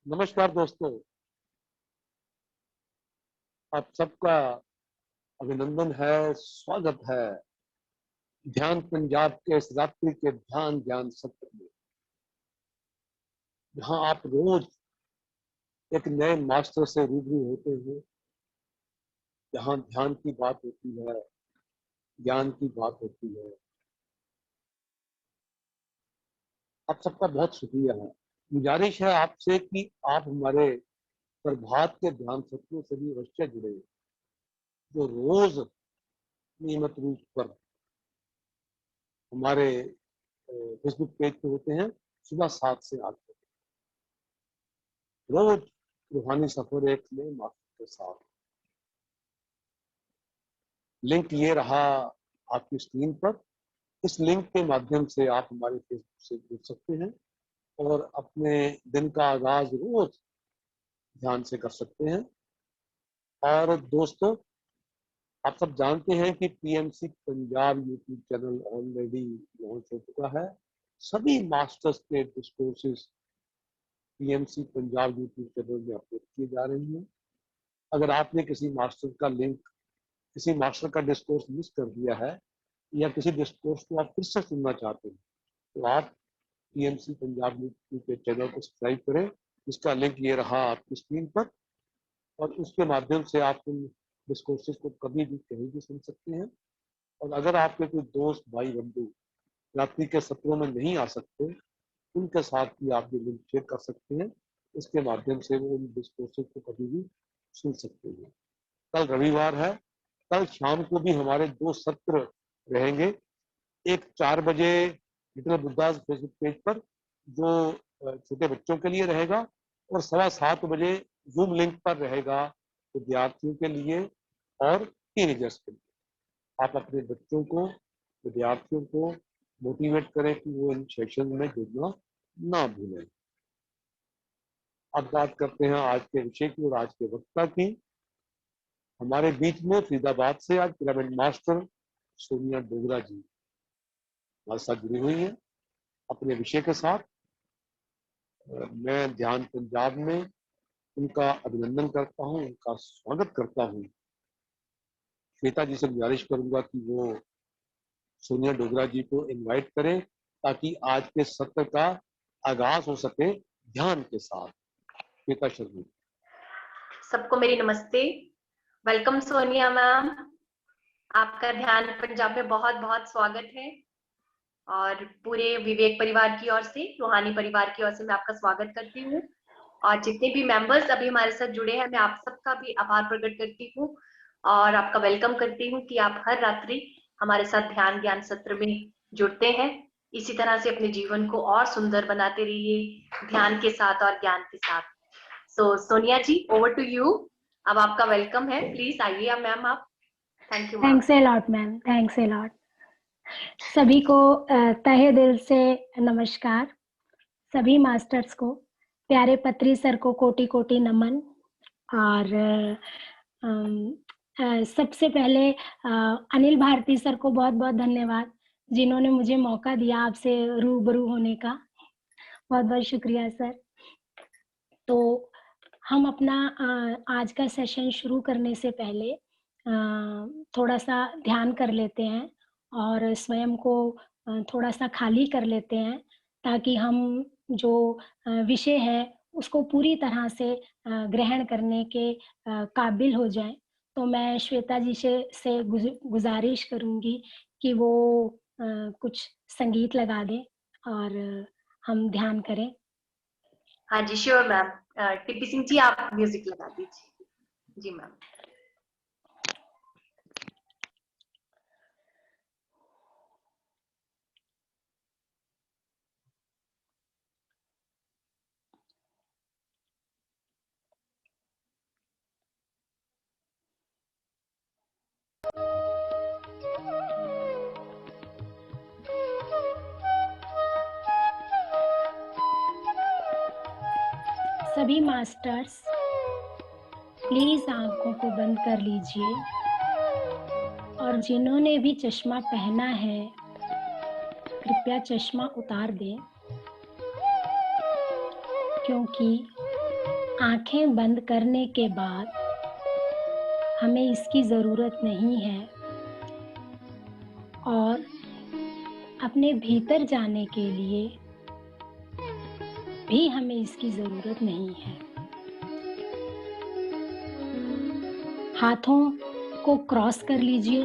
नमस्कार दोस्तों, आप सबका अभिनंदन है, स्वागत है ध्यान पंजाब के इस रात्रि के ध्यान ज्ञान सत्र में, जहां आप रोज एक नए मास्टर से रूबरू होते हैं, जहां ध्यान की बात होती है, ज्ञान की बात होती है। आप सबका बहुत शुक्रिया है। गुजारिश है आपसे कि आप हमारे प्रभात के ध्यान सत्रों से भी अवश्य जुड़े, जो रोज नियमित रूप पर हमारे फेसबुक पेज पे होते हैं, सुबह 7 से 8 बजे। रोज रूहानी सफर एक नए मास्टर के साथ। लिंक ये रहा आपकी स्क्रीन पर। इस लिंक के माध्यम से आप हमारे फेसबुक से जुड़ सकते हैं और अपने दिन का आगाज रोज ध्यान से कर सकते हैं। और दोस्तों, आप सब जानते हैं कि PMC Punjab YouTube channel already launch हो चुका है। सभी मास्टर्स के discourses PMC Punjab YouTube channel में अपलोड किए जा रहे हैं। अगर आपने किसी मास्टर का लिंक, किसी मास्टर का डिस्कोर्स मिस कर दिया है या किसी डिस्कोर्स को आप फिर से सुनना चाहते हैं, तो आप पीएमसी पंजाब यूट्यूब के चैनल को सब्सक्राइब करें, जिसका लिंक ये रहा आपकी स्क्रीन पर। और उसके माध्यम से आप उन डिस्कोर्सेस को कभी भी कहीं भी सुन सकते हैं। और अगर आपके कोई दोस्त भाई बंधु रात्रि के सत्रों में नहीं आ सकते, उनके साथ भी आप ये लिंक शेयर कर सकते हैं। इसके माध्यम से वो उन डिस्कोर्सेस को कभी भी सुन सकते हैं। कल रविवार है, कल शाम को भी हमारे 2 सत्र रहेंगे। एक 4 बजे लिटिल बुद्धास फेसबुक पेज पर, जो छोटे बच्चों के लिए रहेगा, और 7:15 बजे जूम लिंक पर रहेगा विद्यार्थियों के लिए और टीनेजर्स के लिए। आप अपने बच्चों को, विद्यार्थियों को मोटिवेट करें कि वो इन सेशन में जुड़ना ना भूलें। अब बात करते हैं आज के विषय की और आज के वक्ता की। हमारे बीच में फरीदाबाद से आज पिरामिड मास्टर सोनिया डोगरा जी हमारे साथ जुड़ी हुई हैं अपने विषय के साथ। मैं ध्यान पंजाब में उनका अभिनंदन करता हूं, उनका स्वागत करता हूं। श्वेता जी से गुजारिश करूंगा कि वो सोनिया डोगरा जी को इनवाइट करें, ताकि आज के सत्र का आगाज हो सके ध्यान के साथ। श्वेता शर्मा। सबको मेरी नमस्ते। वेलकम सोनिया मैम, आपका ध्यान पंजाब में बहुत बहुत स्वागत है। और पूरे विवेक परिवार की ओर से, रूहानी परिवार की ओर से मैं आपका स्वागत करती हूँ। और जितने भी मेंबर्स अभी हमारे साथ जुड़े हैं, मैं आप सबका भी आभार प्रकट करती हूँ और आपका वेलकम करती हूँ कि आप हर रात्रि हमारे साथ ध्यान ज्ञान सत्र में जुड़ते हैं। इसी तरह से अपने जीवन को और सुंदर बनाते रहिए, ध्यान के साथ और ज्ञान के साथ। सो सोनिया जी, ओवर टू यू। अब आपका वेलकम है, प्लीज आइए मैम आप। Thank you. Thanks a lot ma'am, thanks a lot. सभी को तहे दिल से नमस्कार। सभी मास्टर्स को, प्यारे पत्री सर को कोटि कोटि नमन। और सबसे पहले अनिल भारती सर को बहुत बहुत धन्यवाद, जिन्होंने मुझे मौका दिया आपसे रूबरू होने का। बहुत बहुत शुक्रिया सर। तो हम अपना आज का सेशन शुरू करने से पहले थोड़ा सा ध्यान कर लेते हैं और स्वयं को थोड़ा सा खाली कर लेते हैं, ताकि हम जो विषय है उसको पूरी तरह से ग्रहण करने के काबिल हो जाएं। तो मैं श्वेता जी से गुजारिश करूंगी कि वो कुछ संगीत लगा दें और हम ध्यान करें। हाँ जी, sure ma'am. TP Singh ji, आप म्यूजिक लगा दीजिए। जी मैम। सभी मास्टर्स प्लीज आंखों को बंद कर लीजिए, और जिन्होंने भी चश्मा पहना है कृपया चश्मा उतार दें, क्योंकि आंखें बंद करने के बाद हमें इसकी ज़रूरत नहीं है और अपने भीतर जाने के लिए भी हमें इसकी ज़रूरत नहीं है। हाथों को क्रॉस कर लीजिए,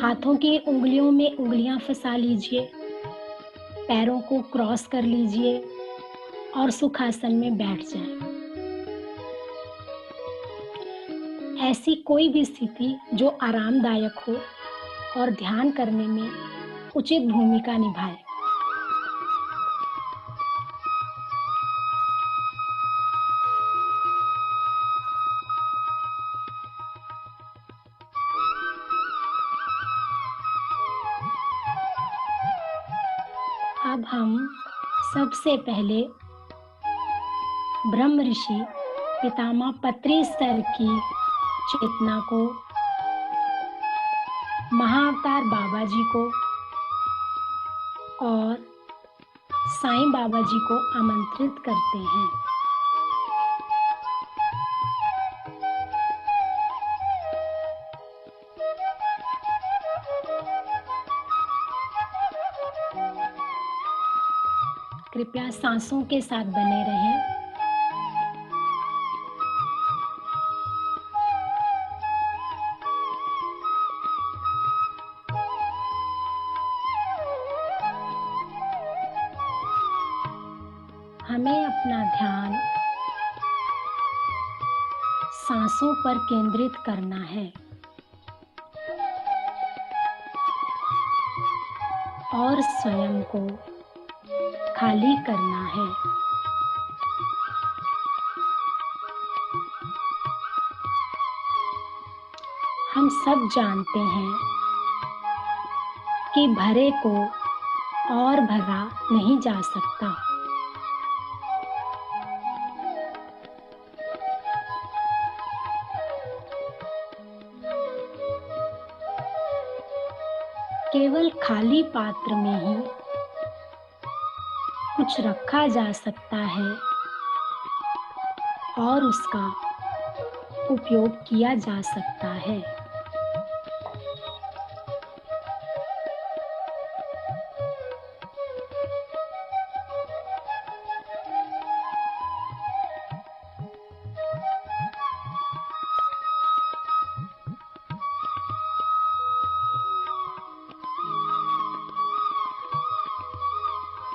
हाथों की उंगलियों में उंगलियां फंसा लीजिए, पैरों को क्रॉस कर लीजिए और सुखासन में बैठ जाएं। ऐसी कोई भी स्थिति जो आरामदायक हो और ध्यान करने में उचित भूमिका निभाए। अब हम सबसे पहले ब्रह्म ऋषि पितामह पत्री सर की चेतना को, महाअवतार बाबा जी को और साईं बाबा जी को आमंत्रित करते हैं। कृपया सांसों के साथ बने रहें। हमें अपना ध्यान सांसों पर केंद्रित करना है और स्वयं को खाली करना है। हम सब जानते हैं कि भरे को और भरा नहीं जा सकता। केवल खाली पात्र में ही कुछ रखा जा सकता है और उसका उपयोग किया जा सकता है।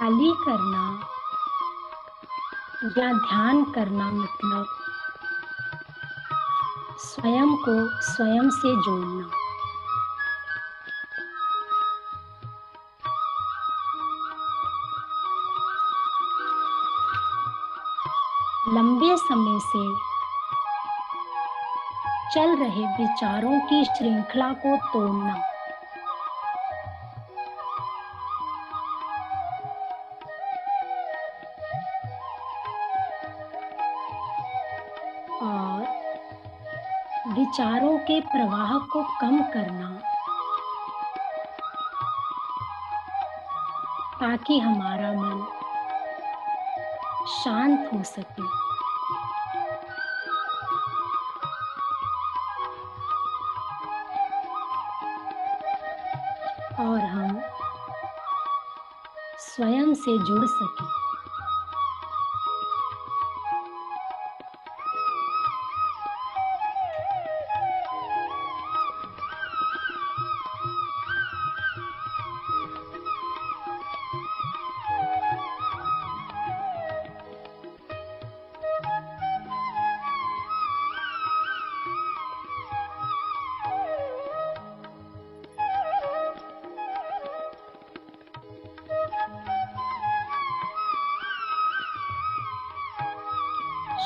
खाली करना या ध्यान करना मतलब स्वयं को स्वयं से जोड़ना। लंबे समय से चल रहे विचारों की श्रृंखला को तोड़ना। और विचारों के प्रवाह को कम करना ताकि हमारा मन शांत हो सके। और हम स्वयं से जुड़ सके।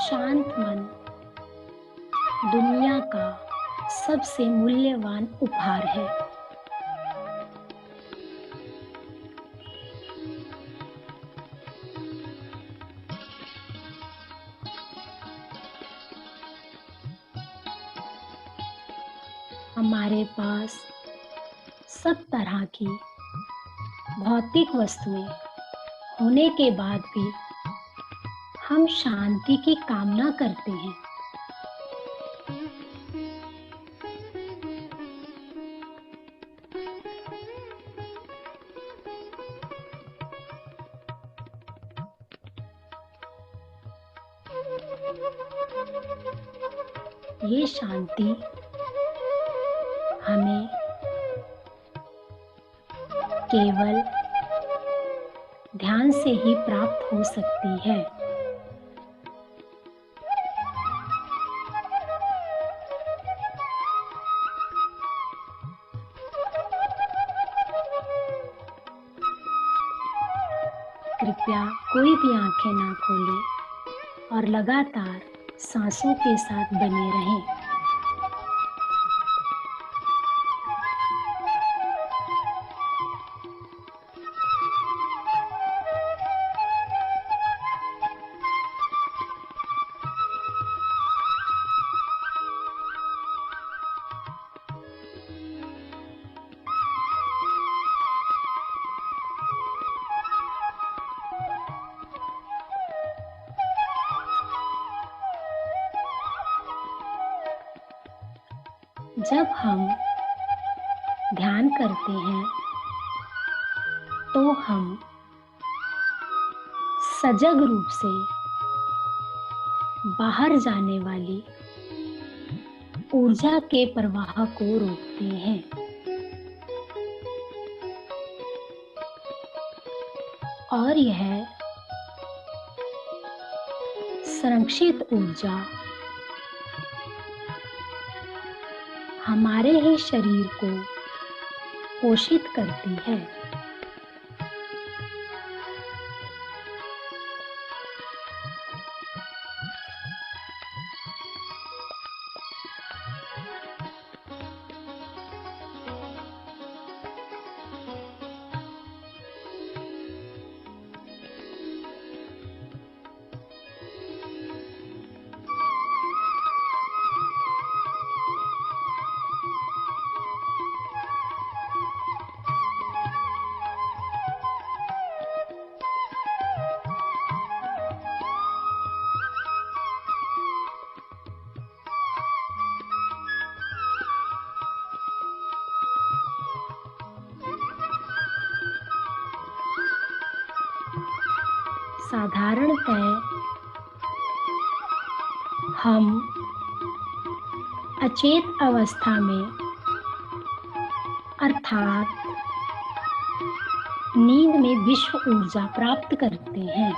शांत मन दुनिया का सबसे मूल्यवान उपहार है। हमारे पास सब तरह की भौतिक वस्तुएं होने के बाद भी हम शांति की कामना करते हैं। ये शांति हमें केवल ध्यान से ही प्राप्त हो सकती है। कृपया कोई भी आंखें ना खोलें और लगातार सांसों के साथ बने रहें। जब हम ध्यान करते हैं तो हम सजग रूप से बाहर जाने वाली ऊर्जा के प्रवाह को रोकते हैं और यह संरक्षित ऊर्जा हमारे ही शरीर को पोषित करती है। साधारणतः हम अचेत अवस्था में अर्थात नींद में विश्व ऊर्जा प्राप्त करते हैं।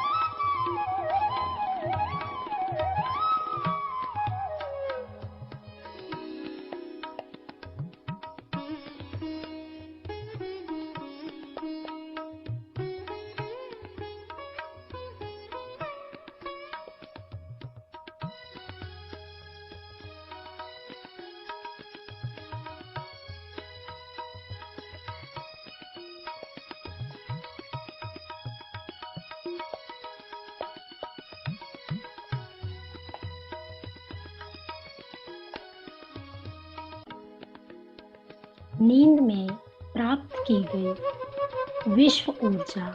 नींद में प्राप्त की गई विश्व ऊर्जा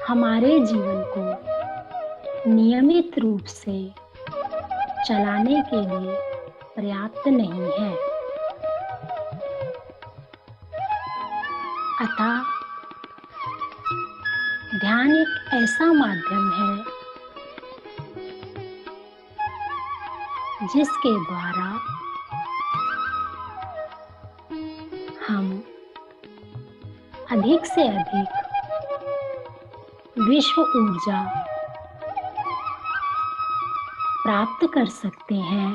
हमारे जीवन को नियमित रूप से चलाने के लिए पर्याप्त नहीं है। अतः ध्यान एक ऐसा माध्यम है जिसके द्वारा हम अधिक से अधिक विश्व ऊर्जा प्राप्त कर सकते हैं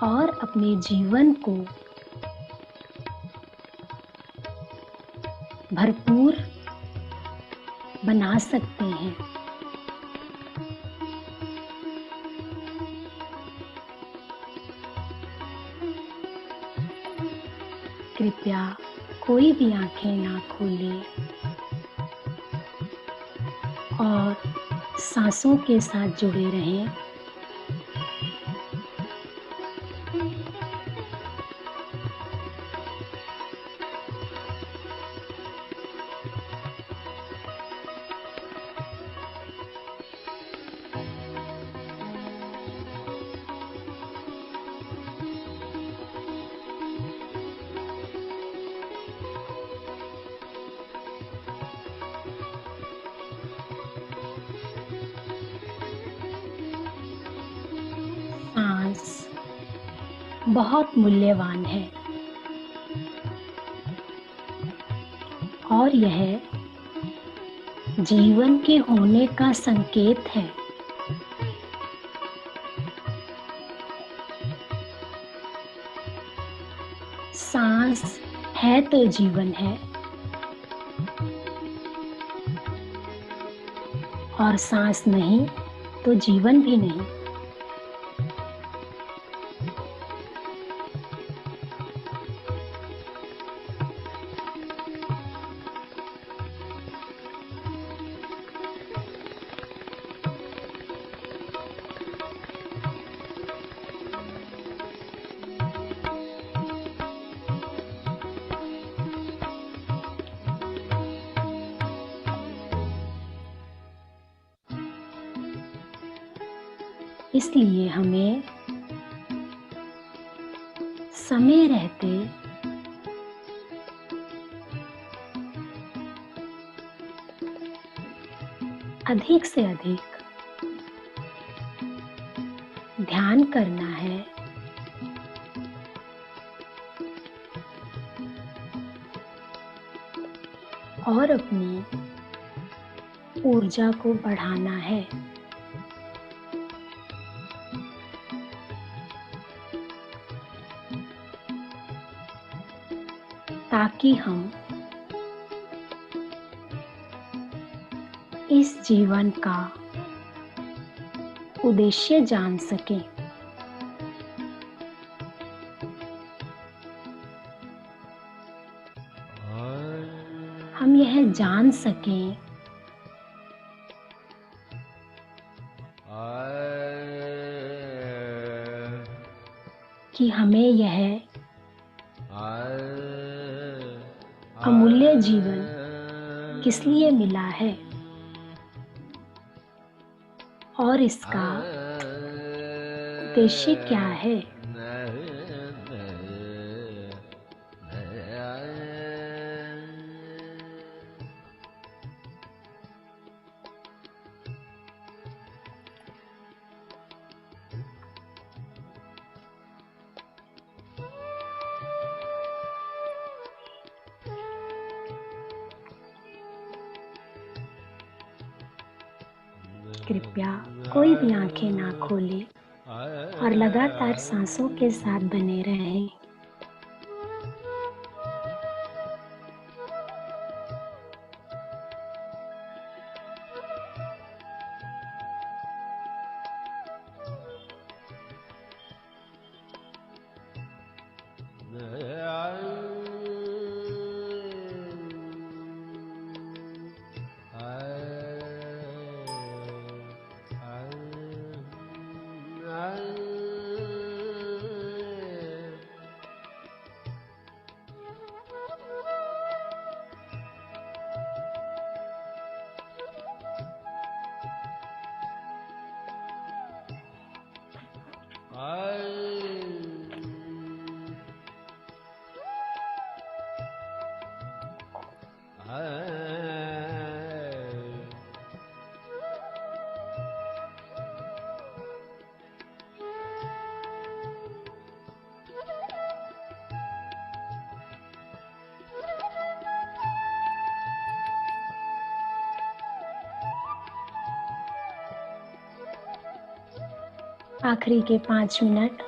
और अपने जीवन को भरपूर बना सकते हैं। कृपया कोई भी आंखें ना खोलें और सांसों के साथ जुड़े रहें। बहुत मूल्यवान है और यह जीवन के होने का संकेत है। सांस है तो जीवन है और सांस नहीं तो जीवन भी नहीं। इसलिए हमें समय रहते अधिक से अधिक ध्यान करना है और अपनी ऊर्जा को बढ़ाना है। ताकि हम इस जीवन का उद्देश्य जान सकें। हम यह जान सकें कि हमें यह अमूल्य जीवन किस लिए मिला है और इसका उद्देश्य क्या है। कृपया कोई भी आंखें ना खोले और लगातार सांसों के साथ बने रहें। आखिरी के 5 मिनट।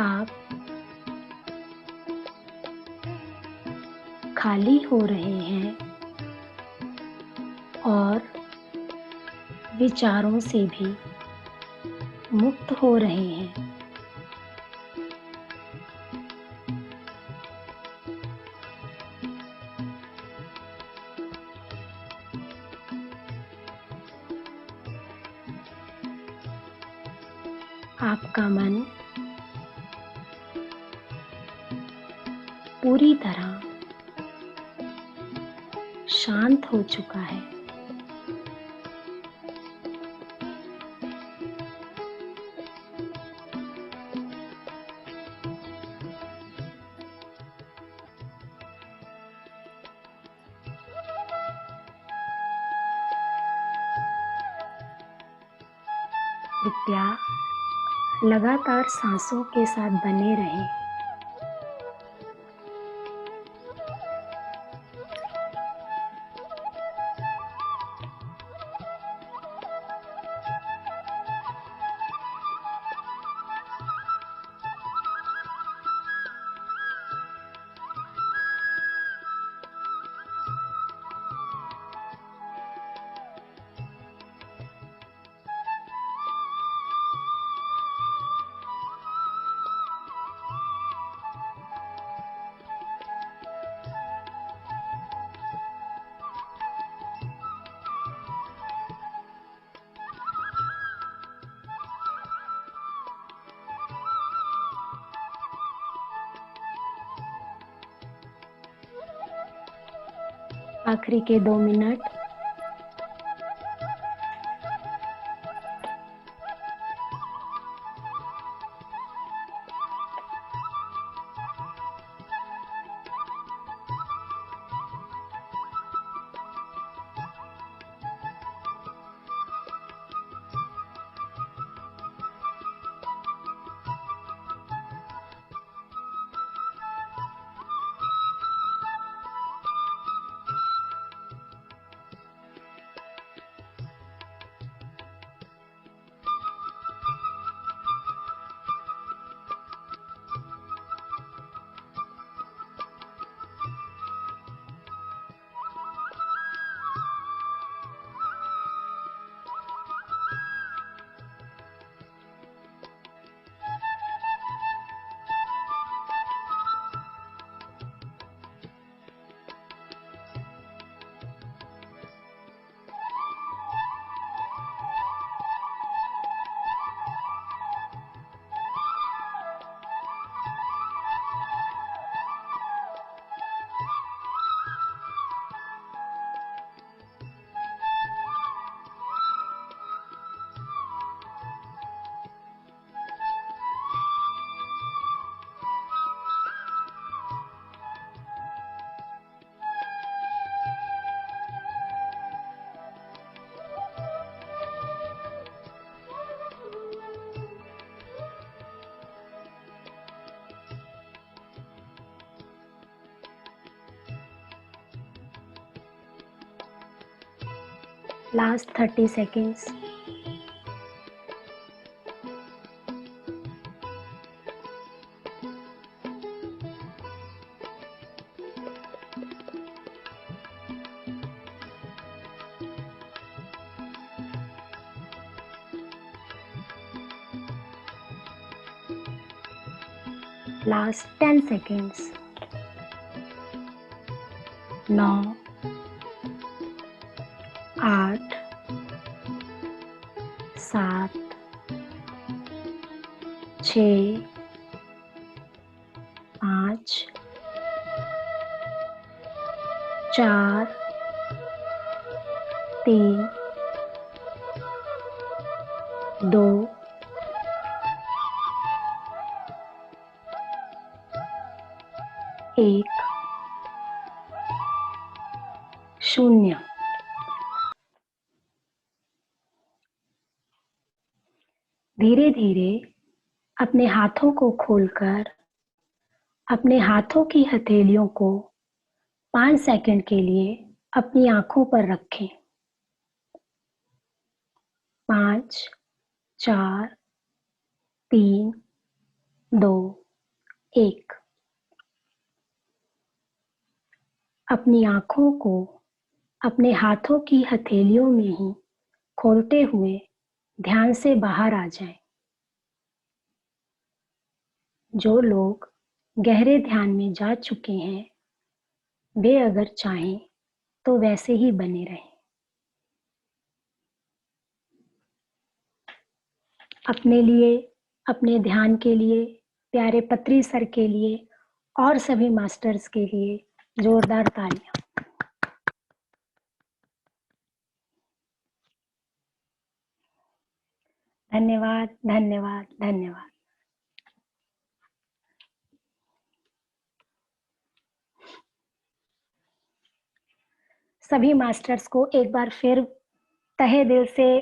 आप खाली हो रहे हैं और विचारों से भी मुक्त हो रहे हैं। आपका मन पूरी तरह शांत हो चुका है। कृपया लगातार सांसों के साथ बने रहें। आखिरी के 2 minute. Last 30 seconds. Last 10 seconds. 9, 8, 7, 6, 5, 4, 3, 2, 1, 0। धीरे धीरे अपने हाथों को खोलकर अपने हाथों की हथेलियों को 5 सेकंड के लिए अपनी आंखों पर रखें। 5, 4, 3, 2, 1। अपनी आंखों को अपने हाथों की हथेलियों में ही खोलते हुए ध्यान से बाहर आ जाएं। जो लोग गहरे ध्यान में जा चुके हैं वे अगर चाहें तो वैसे ही बने रहें। अपने लिए अपने ध्यान के लिए, प्यारे पत्री सर के लिए और सभी मास्टर्स के लिए जोरदार तालियां। धन्यवाद, धन्यवाद, धन्यवाद। सभी मास्टर्स को एक बार फिर तहे दिल से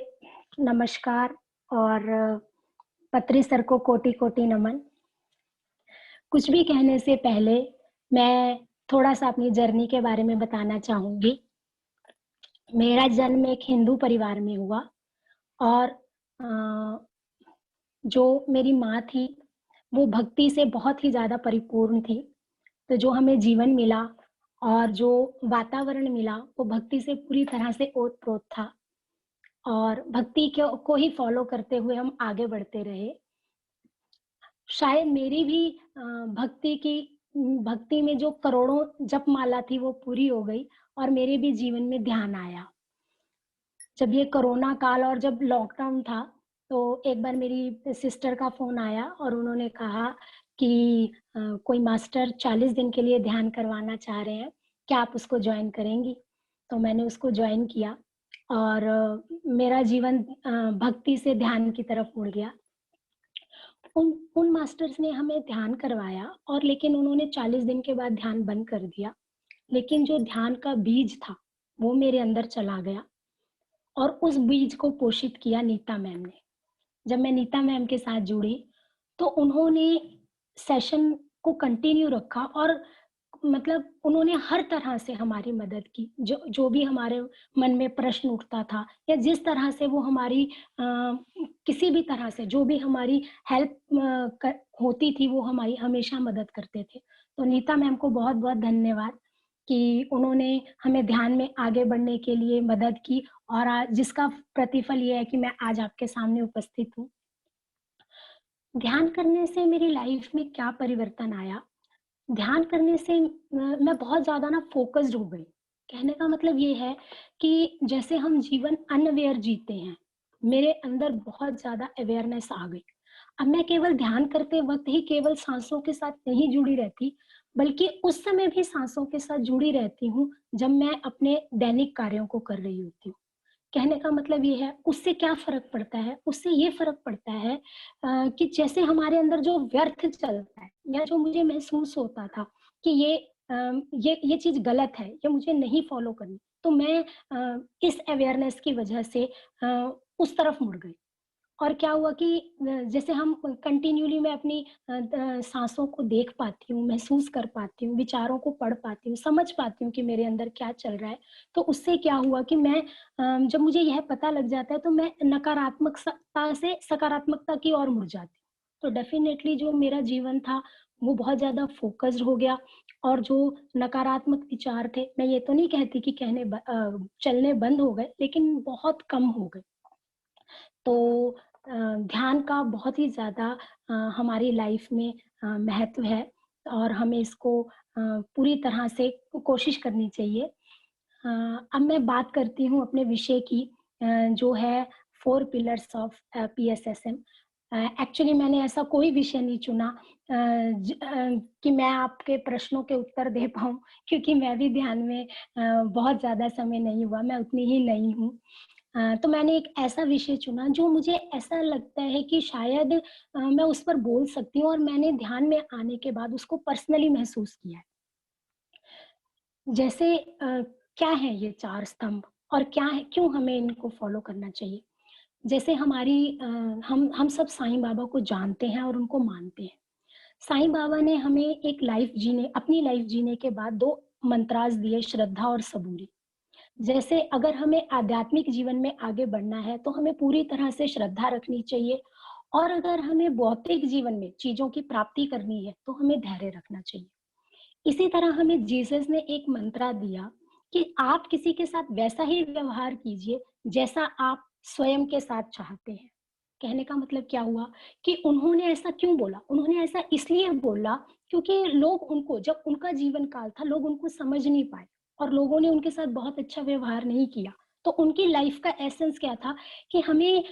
नमस्कार और पत्री सर को कोटि कोटि नमन। कुछ भी कहने से पहले मैं थोड़ा सा अपनी जर्नी के बारे में बताना चाहूंगी। मेरा जन्म एक हिंदू परिवार में हुआ और जो मेरी माँ थी वो भक्ति से बहुत ही ज़्यादा परिपूर्ण थी। तो जो हमें जीवन मिला और जो वातावरण मिला वो भक्ति से पूरी तरह से ओतप्रोत था और भक्ति को ही फॉलो करते हुए हम आगे बढ़ते रहे। शायद मेरी भी भक्ति में जो करोड़ों जपमाला थी वो पूरी हो गई और मेरे भी जीवन में ध्यान आया। जब ये कोरोना काल और जब लॉकडाउन था तो एक बार मेरी सिस्टर का फोन आया और उन्होंने कहा कि कोई मास्टर 40 दिन के लिए ध्यान करवाना चाह रहे हैं, क्या आप उसको ज्वाइन करेंगी? तो मैंने उसको ज्वाइन किया और मेरा जीवन भक्ति से ध्यान की तरफ मुड़ गया। उन मास्टर्स ने हमें ध्यान करवाया और लेकिन उन्होंने 40 दिन के बाद ध्यान बंद कर दिया। लेकिन जो ध्यान का बीज था वो मेरे अंदर चला गया और उस बीज को पोषित किया नीता मैम ने। जब मैं नीता मैम के साथ जुड़ी तो उन्होंने सेशन को कंटिन्यू रखा और मतलब उन्होंने हर तरह से हमारी मदद की। जो भी हमारे मन में प्रश्न उठता था या जिस तरह से वो हमारी किसी भी तरह से जो भी हमारी हेल्प होती थी वो हमारी हमेशा मदद करते थे। तो नीता मैम को बहुत बहुत धन्यवाद कि उन्होंने हमें ध्यान में आगे बढ़ने के लिए मदद की और आज जिसका प्रतिफल ये है कि मैं आज आपके सामने उपस्थित हूँ। ध्यान करने से मेरी लाइफ में क्या परिवर्तन आया? ध्यान करने से मैं बहुत ज़्यादा ना फोकस्ड हो गई। कहने का मतलब ये है कि जैसे हम जीवन अनअवेयर जीते हैं, मेरे अंदर बहुत ज़्यादा अवेयरनेस आ गई। अब मैं केवल ध्यान करते वक्त ही केवल सांसों के साथ नहीं जुड़ी रहती, बल्कि उस समय भी सांसों के साथ जुड़ी रहती हूँ जब मैं अपने दैनिक कार्यों को कर रही होती हूँ। कहने का मतलब ये है, उससे क्या फ़र्क पड़ता है? उससे ये फ़र्क पड़ता है कि जैसे हमारे अंदर जो व्यर्थ चलता है या जो मुझे महसूस होता था कि ये चीज़ गलत है, ये मुझे नहीं फ़ॉलो करनी, तो मैं इस अवेयरनेस की वजह से उस तरफ मुड़ गई। और क्या हुआ कि जैसे हम कंटिन्यूअली मैं अपनी साँसों को देख पाती हूँ, महसूस कर पाती हूँ, विचारों को पढ़ पाती हूँ, समझ पाती हूँ कि मेरे अंदर क्या चल रहा है। तो उससे क्या हुआ कि मैं जब मुझे यह पता लग जाता है तो मैं नकारात्मकता से सकारात्मकता की ओर मुड़ जाती हूँ। तो डेफ़िनेटली जो मेरा जीवन था वो बहुत ज़्यादा फ़ोकस्ड हो गया और जो नकारात्मक विचार थे, मैं ये तो नहीं कहती कि चलने बंद हो गए, लेकिन बहुत कम हो गए। तो ध्यान का बहुत ही ज़्यादा हमारी लाइफ में महत्व है और हमें इसको पूरी तरह से कोशिश करनी चाहिए। अब मैं बात करती हूँ अपने विषय की जो है 4 पिलर्स ऑफ पीएसएसएम। एक्चुअली मैंने ऐसा कोई विषय नहीं चुना कि मैं आपके प्रश्नों के उत्तर दे पाऊँ क्योंकि मैं भी ध्यान में बहुत ज़्यादा समय नहीं हुआ, मैं उतनी ही नई हूँ। तो मैंने एक ऐसा विषय चुना जो मुझे ऐसा लगता है कि शायद मैं उस पर बोल सकती हूँ और मैंने ध्यान में आने के बाद उसको पर्सनली महसूस किया है। जैसे क्या है ये 4 स्तंभ और क्या है, क्यों हमें इनको फॉलो करना चाहिए? जैसे हम सब साईं बाबा को जानते हैं और उनको मानते हैं। साईं बाबा ने हमें अपनी लाइफ जीने के बाद 2 मंत्रास दिए, श्रद्धा और सबूरी। जैसे अगर हमें आध्यात्मिक जीवन में आगे बढ़ना है तो हमें पूरी तरह से श्रद्धा रखनी चाहिए और अगर हमें भौतिक जीवन में चीजों की प्राप्ति करनी है तो हमें धैर्य रखना चाहिए। इसी तरह हमें जीसस ने एक मंत्रा दिया कि आप किसी के साथ वैसा ही व्यवहार कीजिए जैसा आप स्वयं के साथ चाहते हैं। कहने का मतलब क्या हुआ कि उन्होंने ऐसा क्यों बोला? उन्होंने ऐसा इसलिए बोला क्योंकि लोग उनको, जब उनका जीवन काल था, लोग उनको समझ नहीं पाए और लोगों ने उनके साथ बहुत अच्छा व्यवहार नहीं किया। तो तो उनकी लाइफ का एसेंस क्या था कि हमें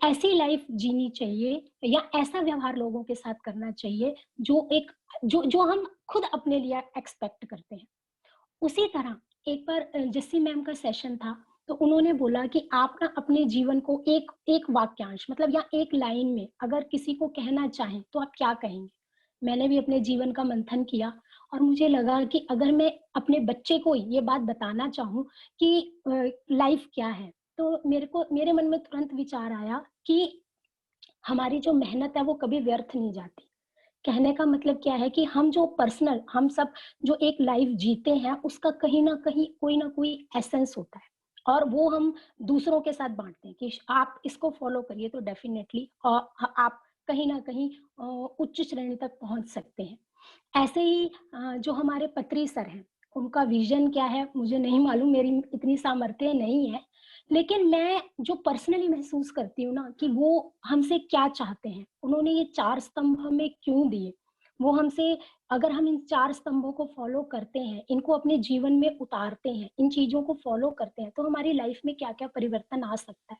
ऐसी लाइफ जीनी चाहिए या ऐसा व्यवहार लोगों के साथ करना चाहिए जो हम खुद अपने लिए एक्सपेक्ट करते हैं। उसी तरह एक बार जस्सी मैम का सेशन था, तो उन्होंने बोला कि आप ना अपने जीवन को एक एक वाक्यांश मतलब या एक लाइन में अगर किसी को कहना चाहें तो आप क्या कहेंगे? मैंने भी अपने जीवन का मंथन किया और मुझे लगा कि अगर मैं अपने बच्चे को ये बात बताना चाहूँ कि लाइफ क्या है, तो मेरे मन में तुरंत विचार आया कि हमारी जो मेहनत है वो कभी व्यर्थ नहीं जाती। कहने का मतलब क्या है कि हम सब जो एक लाइफ जीते हैं उसका कहीं न कहीं कोई न कोई एसेंस होता है और वो हम दूसरों के साथ बाँटते हैं कि आप इसको फ़ॉलो करिए तो डेफ़िनेटली आप कहीं न कहीं उच्च श्रेणी तक पहुँच सकते हैं। ऐसे ही जो हमारे पत्री सर हैं, उनका विज़न क्या है मुझे नहीं मालूम, मेरी इतनी सामर्थ्य नहीं है। लेकिन मैं जो पर्सनली महसूस करती हूँ ना कि वो हमसे क्या चाहते हैं, उन्होंने ये 4 स्तंभ हमें क्यों दिए? वो हमसे अगर हम इन 4 स्तंभों को फ़ॉलो करते हैं, इनको अपने जीवन में उतारते हैं, इन चीज़ों को फ़ॉलो करते हैं, तो हमारी लाइफ़ में क्या-क्या परिवर्तन आ सकता है।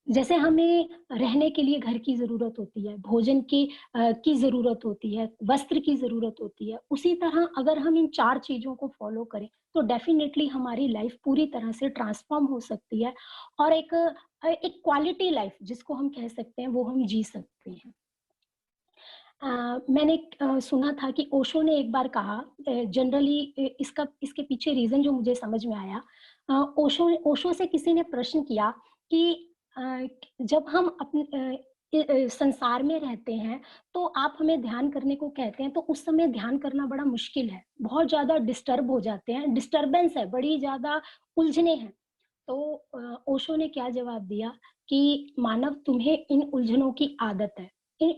जैसे हमें रहने के लिए घर की ज़रूरत होती है, भोजन की ज़रूरत होती है, वस्त्र की ज़रूरत होती है। उसी तरह अगर हम इन 4 चीज़ों को फ़ॉलो करें, तो डेफ़िनेटली हमारी लाइफ़ पूरी तरह से ट्रांसफ़ॉर्म हो सकती है और एक क्वालिटी लाइफ़ जिसको हम कह सकते हैं, वो हम जी सकते हैं। मैंने सुना था कि ओशो ने एक बार कहा जनरली इसके पीछे रीज़न जो मुझे समझ में आया ओशो से किसी ने प्रश्न किया कि जब हम संसार में रहते हैं, तो आप हमें ध्यान करने को कहते हैं, तो उस समय ध्यान करना बड़ा मुश्किल है। बहुत ज़्यादा डिस्टर्ब हो जाते हैं, डिस्टर्बेंस है, बड़ी ज़्यादा उलझने हैं। तो ओशो ने क्या जवाब दिया कि मानव तुम्हें इन उलझनों की आदत है।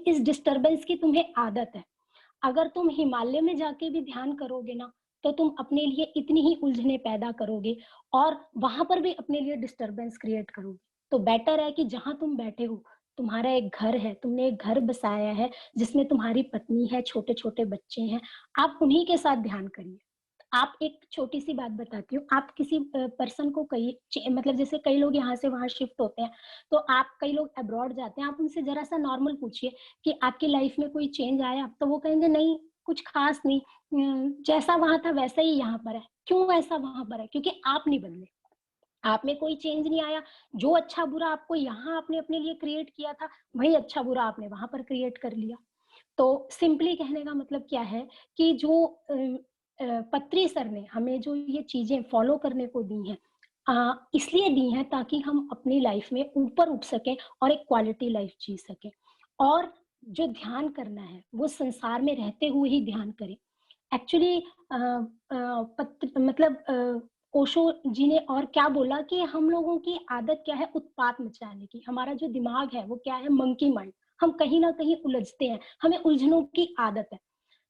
इस डिस्टरबेंस की तुम्हें आदत है। अगर तुम हिमालय में जाके भी ध्यान करोगे ना, तो तुम अपने लिए इतनी ही उलझने पैदा करोगे और वहाँ पर भी अपने लिए डिस्टरबेंस क्रिएट करोगे। तो बेटर है कि जहाँ तुम बैठे हो, तुम्हारा एक घर है, तुमने एक घर बसाया है, जिसमें तुम्हारी पत्नी है, छोटे-छोटे बच्चे हैं, आप उन्हीं के साथ ध्यान करिए। आप एक छोटी-सी बात बताती हूँ, आप किसी पर्सन को कहिए मतलब जैसे कई लोग यहाँ से वहाँ शिफ्ट होते हैं, तो आप कई लोग अब्रॉड जाते हैं, आप उनसे ज़रा-सा नॉर्मल पूछिए कि आपकी लाइफ में कोई चेंज आया? तो वो कहेंगे नहीं, कुछ खास नहीं जैसा वहाँ था वैसा ही यहाँ पर है। क्यों ऐसा वहाँ पर है? क्योंकि आप नहीं बदले, आप में कोई चेंज नहीं आया। जो अच्छा-बुरा आपको यहाँ आपने अपने लिए क्रिएट किया था, वही अच्छा-बुरा आपने वहाँ पर क्रिएट कर लिया। तो सिंपली कहने का मतलब क्या है कि जो पत्री सर ने हमें जो ये चीज़ें फ़ॉलो करने को दी हैं इसलिए दी हैं ताकि हम अपनी लाइफ़ में ऊपर उठ सकें और एक क्वालिटी लाइफ़ जी सकें। और जो ध्यान करना है, वो संसार में रहते हुए ही ध्यान करें। एक्चुअली पत्र मतलब ओशो जी ने और क्या बोला कि हम लोगों की आदत क्या है उत्पात मचाने की। हमारा जो दिमाग है वो क्या है मंकी माइंड। हम कहीं न कहीं उलझते हैं, हमें उलझनों की आदत है।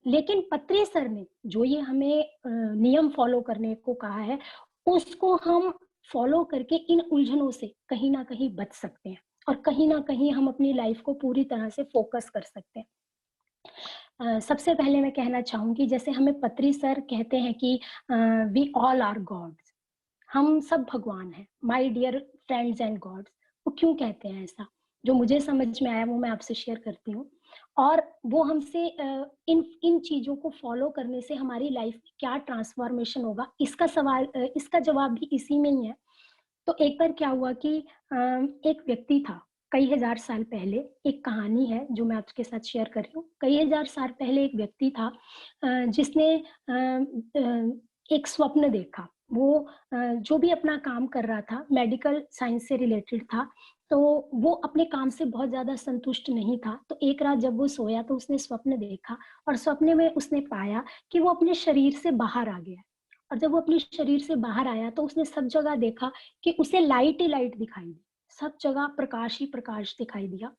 लेकिन पत्री सर ने जो ये हमें नियम फ़ॉलो करने को कहा है, उसको हम फ़ॉलो करके इन उलझनों से कहीं न कहीं बच सकते हैं और कहीं न कहीं हम अपनी लाइफ़ को पूरी तरह से फ़ोकस कर सकते हैं। सबसे पहले मैं कहना चाहूँगी जैसे हमें पत्री सर कहते हैं कि वी ऑल आर गॉड्स, हम सब भगवान हैं, my dear friends and gods. वो क्यों कहते हैं ऐसा? जो मुझे समझ में आया वो मैं आपसे शेयर करती हूँ और वो हमसे इन इन चीज़ों को फ़ॉलो करने से हमारी लाइफ़ में क्या ट्रांसफ़ॉर्मेशन होगा, इसका जवाब भी इसी में ही है। तो एक बार क्या हुआ कि एक व्यक्ति था, कई हज़ार साल पहले एक कहानी है जो मैं आपके साथ शेयर कर रही हूँ। कई हज़ार साल पहले एक व्यक्ति था जिसने एक स्वप्न देखा। वो जो भी अपना काम कर रहा था, मेडिकल साइंस से रिलेटेड था, तो वो अपने काम से बहुत ज़्यादा संतुष्ट नहीं था। तो एक रात जब वो सोया तो उसने स्वप्न देखा और सपने में उसने पाया कि वो अपने शरीर से बाहर आ गया है और जब वो अपने शरीर से बाहर आया तो उसने सब जगह देखा कि उसे लाइट ही लाइट दिखाई दी। सब जगह प्रकाश ही प्रकाश दिखाई दिया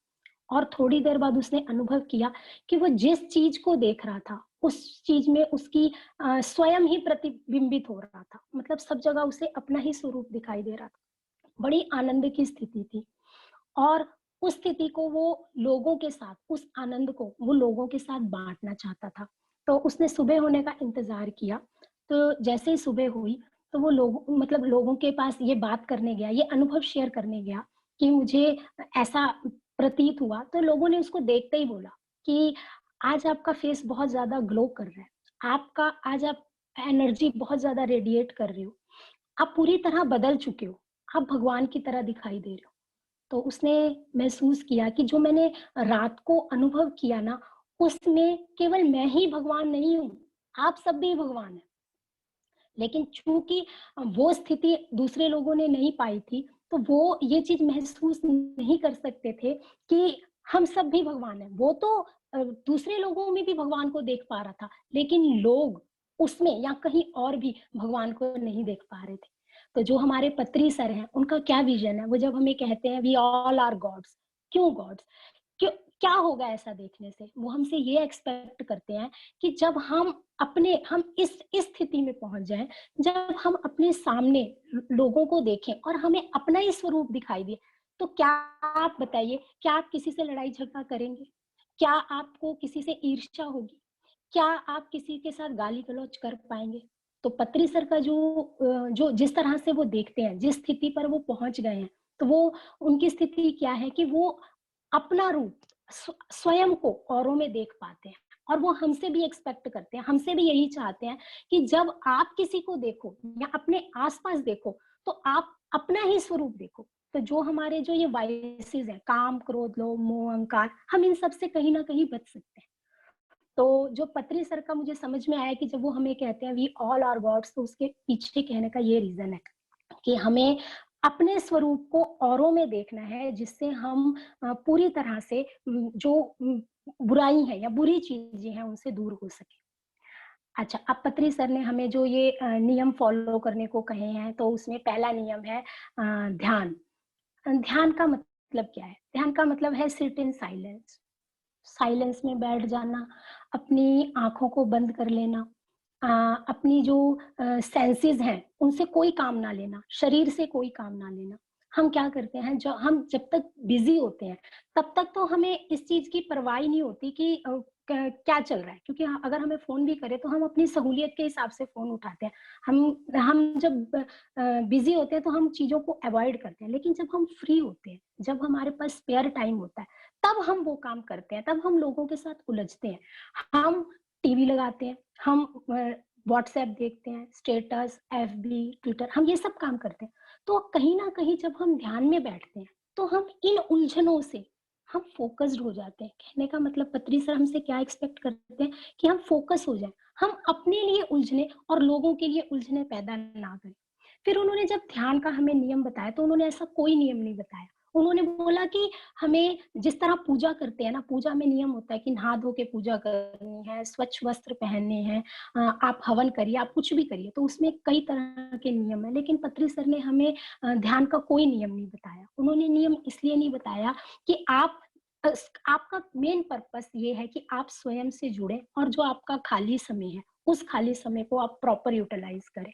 और थोड़ी देर बाद उसने अनुभव किया कि वो जिस चीज़ को देख रहा था, उस चीज़ में उसकी स्वयं ही प्रतिबिंबित हो रहा था। मतलब सब जगह उसे अपना ही स्वरूप दिखाई दे रहा था। बड़ी आनंद की स्थिति थी और उस स्थिति को वो लोगों के साथ उस आनंद को वो लोगों के साथ बाँटना चाहता था। तो उसने सुबह होने का इंतज़ार किया। तो जैसे ही सुबह हुई तो वो लोगों के पास ये बात करने गया, ये अनुभव शेयर करने गया कि मुझे ऐसा प्रतीत हुआ, तो लोगों ने उसको देखते ही बोला कि आज आपका फेस बहुत ज्यादा ग्लो कर रहा है, आपका आज आप एनर्जी बहुत ज्यादा रेडिएट कर रहे हो, आप पूरी तरह बदल चुके हो, आप भगवान की तरह दिखाई दे रहे हो। तो उसने महसूस किया कि जो मैंने रात को अनुभव किया ना, उसमें केवल मैं ही भगवान नहीं हूँ, आप सब भी भगवान हैं। लेकिन चूंकि वो स्थिति दूसरे लोगों ने नहीं पाई थी, तो वो ये चीज महसूस नहीं कर सकते थे कि हम सब भी भगवान हैं। वो तो दूसरे लोगों में भी भगवान को देख पा रहा था, लेकिन लोग उसमें या कहीं और भी भगवान को नहीं देख पा रहे थे। तो जो हमारे पत्री सर हैं, उनका क्या विजन है, वो जब हमें कहते हैं वी ऑल आर गॉड्स, क्यों गॉड्स, क्यों, क्या होगा ऐसा देखने से, वो हमसे ये एक्सपेक्ट करते हैं कि जब हम इस स्थिति में पहुंच जाएं, जब हम अपने सामने लोगों को देखें और हमें अपना ही स्वरूप दिखाई दे, तो क्या आप बताइए, क्या आप किसी से लड़ाई झगड़ा करेंगे? क्या आपको किसी से ईर्ष्या होगी? क्या आप किसी के साथ गाली गलौज कर पाएंगे? तो पत्री सर का जो जिस तरह से वो देखते हैं, जिस स्थिति पर वो पहुंच गए हैं, तो वो उनकी स्थिति क्या है कि वो अपना रूप स्वयं को औरों में देख पाते हैं, और वो हमसे भी एक्सपेक्ट करते हैं, हमसे भी यही चाहते हैं कि जब आप किसी को देखो या अपने आसपास देखो, तो आप अपना ही स्वरूप देखो। तो जो हमारे जो ये वाइसेस हैं, काम, क्रोध, लोभ, मोह, अहंकार, हम इन सब से कहीं ना कहीं बच सकते हैं। तो जो पत्री सर का मुझे समझ में आया कि जब वो हमें कहते हैं वी ऑल आर गॉड्स, तो उसके पीछे कहने का ये रीजन है कि हमें अपने स्वरूप को औरों में देखना है, जिससे हम पूरी तरह से जो बुराई है या बुरी चीजें हैं उनसे दूर हो सके। अच्छा, अब पत्री सर ने हमें जो ये नियम फॉलो करने को कहे हैं, तो उसमें पहला नियम है ध्यान। ध्यान का मतलब क्या है? ध्यान का मतलब है सिट इन साइलेंस, साइलेंस में बैठ जाना, अपनी आंखों को बंद कर लेना, अपनी जो सेंसेस हैं उनसे कोई काम ना लेना, शरीर से कोई काम ना लेना। हम क्या करते हैं, जब तक बिजी होते हैं तब तक तो हमें इस चीज की परवाह ही नहीं होती कि क्या चल रहा है, क्योंकि अगर हमें फोन भी करे तो हम अपनी सहूलियत के हिसाब से फोन उठाते हैं। हम जब बिजी होते हैं तो हम चीजों को अवॉइड करते हैं, लेकिन जब हम फ्री होते हैं, जब हमारे पास स्पेयर टाइम होता है, तब हम वो काम करते हैं, तब हम लोगों के साथ उलझते हैं। हम टीवी लगाते हैं, हम व्हाट्सएप देखते हैं, स्टेटस, एफबी, ट्विटर, हम ये सब काम करते हैं। तो कहीं ना कहीं जब हम ध्यान में बैठते हैं, तो हम इन उलझनों से हम फोकस्ड हो जाते हैं। कहने का मतलब पत्री सर हमसे क्या एक्सपेक्ट करते हैं कि हम फोकस हो जाएं, हम अपने लिए उलझने और लोगों के लिए उलझने पैदा ना करें। फिर उन्होंने जब ध्यान का हमें नियम बताया, तो उन्होंने ऐसा कोई नियम नहीं बताया। उन्होंने बोला कि हमें जिस तरह पूजा करते हैं ना, पूजा में नियम होता है कि नहा धो के पूजा करनी है, स्वच्छ वस्त्र पहनने हैं, आप हवन करिए, आप कुछ भी करिए, तो उसमें कई तरह के नियम है। लेकिन पत्री सर ने हमें ध्यान का कोई नियम नहीं बताया। उन्होंने नियम इसलिए नहीं बताया कि आपका मेन पर्पस ये है कि आप स्वयं से जुड़े, और जो आपका खाली समय है, उस खाली समय को आप प्रॉपर यूटिलाइज करें।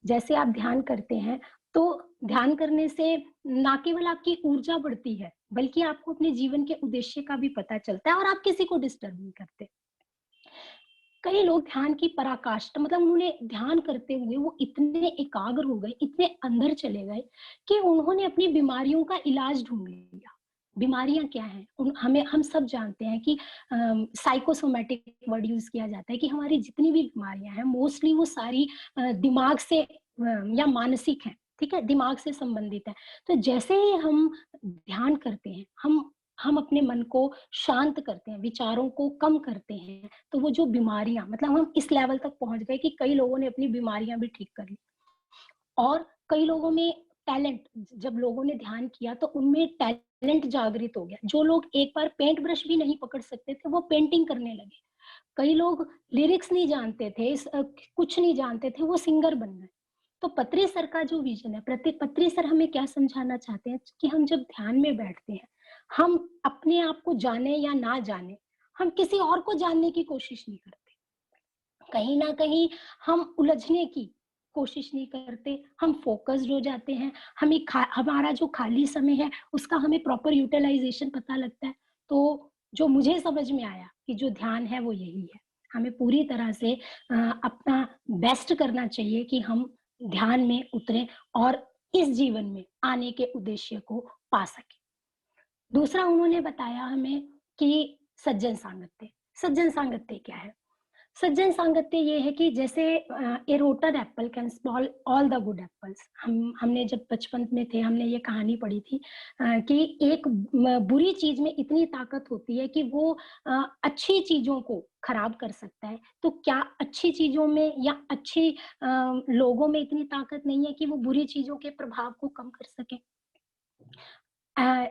जैसे आप ध्यान करते हैं, तो ध्यान करने से ना केवल आपकी ऊर्जा बढ़ती है, बल्कि आपको अपने जीवन के उद्देश्य का भी पता चलता है, और आप किसी को डिस्टर्ब नहीं करते। कई लोग ध्यान की पराकाष्ठा, मतलब उन्होंने ध्यान करते हुए वो इतने एकाग्र हो गए, इतने अंदर चले गए कि उन्होंने अपनी बीमारियों का इलाज ढूंढ लिया। बीमारियां क्या हैं? हम सब जानते हैं कि साइकोसोमैटिक वर्ड यूज किया जाता है कि हमारी जितनी भी बीमारियां हैं, मोस्टली वो सारी दिमाग से या मानसिक है, ठीक है, दिमाग से संबंधित है। तो जैसे ही हम ध्यान करते हैं, हम अपने मन को शांत करते हैं, विचारों को कम करते हैं, तो वो जो बीमारियां, मतलब हम इस लेवल तक पहुंच गए कि कई लोगों ने अपनी बीमारियां भी ठीक कर ली। और कई लोगों में टैलेंट, जब लोगों ने ध्यान किया तो उनमें टैलेंट जागृत हो गया। जो लोग एक बार पेंट ब्रश भी नहीं पकड़ सकते थे, वो पेंटिंग करने लगे। कई लोग लिरिक्स नहीं जानते थे, कुछ नहीं जानते थे, वो सिंगर बन गए। तो पत्री सर का जो विजन है, पत्री सर हमें क्या समझाना चाहते हैं कि हम जब ध्यान में बैठते हैं, हम अपने आप को जाने या ना जाने, हम किसी और को जानने की कोशिश नहीं करते। कहीं ना कहीं हम उलझने की कोशिश नहीं करते, हम फोकस्ड हो जाते हैं। हमारा जो खाली समय है उसका हमें प्रॉपर यूटिलाइजेशन पता लगता है। तो जो मुझे समझ में आया कि जो ध्यान है वो यही है, हमें पूरी तरह से अपना बेस्ट करना चाहिए कि हम ध्यान में उतरे और इस जीवन में आने के उद्देश्य को पा सके। दूसरा उन्होंने बताया हमें कि सज्जन सांगत्य। सज्जन सांगत्य क्या है? सज्जन सांगत्य ये है कि जैसे a rotten apple can spoil all the good apples. हमने जब बचपन में थे हमने ये कहानी पढ़ी थी कि एक बुरी चीज में इतनी ताकत होती है कि वो अच्छी चीजों को खराब कर सकता है। तो क्या अच्छी चीजों में या अच्छे लोगों में इतनी ताकत नहीं है कि वो बुरी चीजों के प्रभाव को कम कर सके?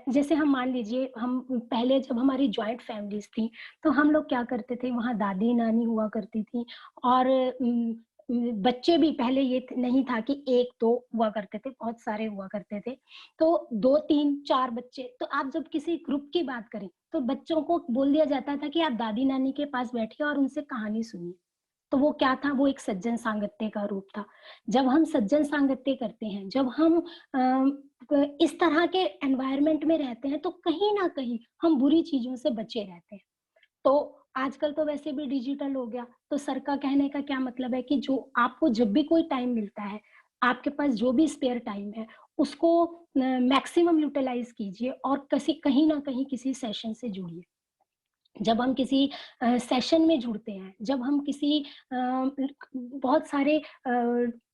जैसे हम मान लीजिए हम पहले जब हमारी जॉइंट फैमिलीज़ थी, तो हम लोग क्या करते थे, वहाँ दादी-नानी हुआ करती थी और बच्चे भी पहले ये नहीं था कि 1-2 हुआ करते थे, बहुत सारे हुआ करते थे। तो 2, 3, 4 बच्चे, तो आप जब किसी ग्रुप की बात करें, तो बच्चों को बोल दिया जाता था कि आप दादी-नानी के पास बैठिए और उनसे कहानी सुनिए। तो वो क्या था, वो एक सज्जन सांगत्य का रूप था। जब हम सज्जन सांगत्य करते हैं, जब हम इस तरह के एनवायरनमेंट में रहते हैं, तो कहीं न कहीं हम बुरी चीज़ों से बचे रहते हैं। तो आजकल तो वैसे भी डिजिटल हो गया, तो सर का कहने का क्या मतलब है कि जो आपको जब भी कोई टाइम मिलता है, आपके पास जो भी स्पेयर टाइम है, उसको मैक्सिमम यूटिलाइज़ कीजिए और कसी कहीं न कहीं किसी सेशन से जुड़िए। जब हम किसी सेशन में जुड़ते हैं, जब हम किसी बहुत सारे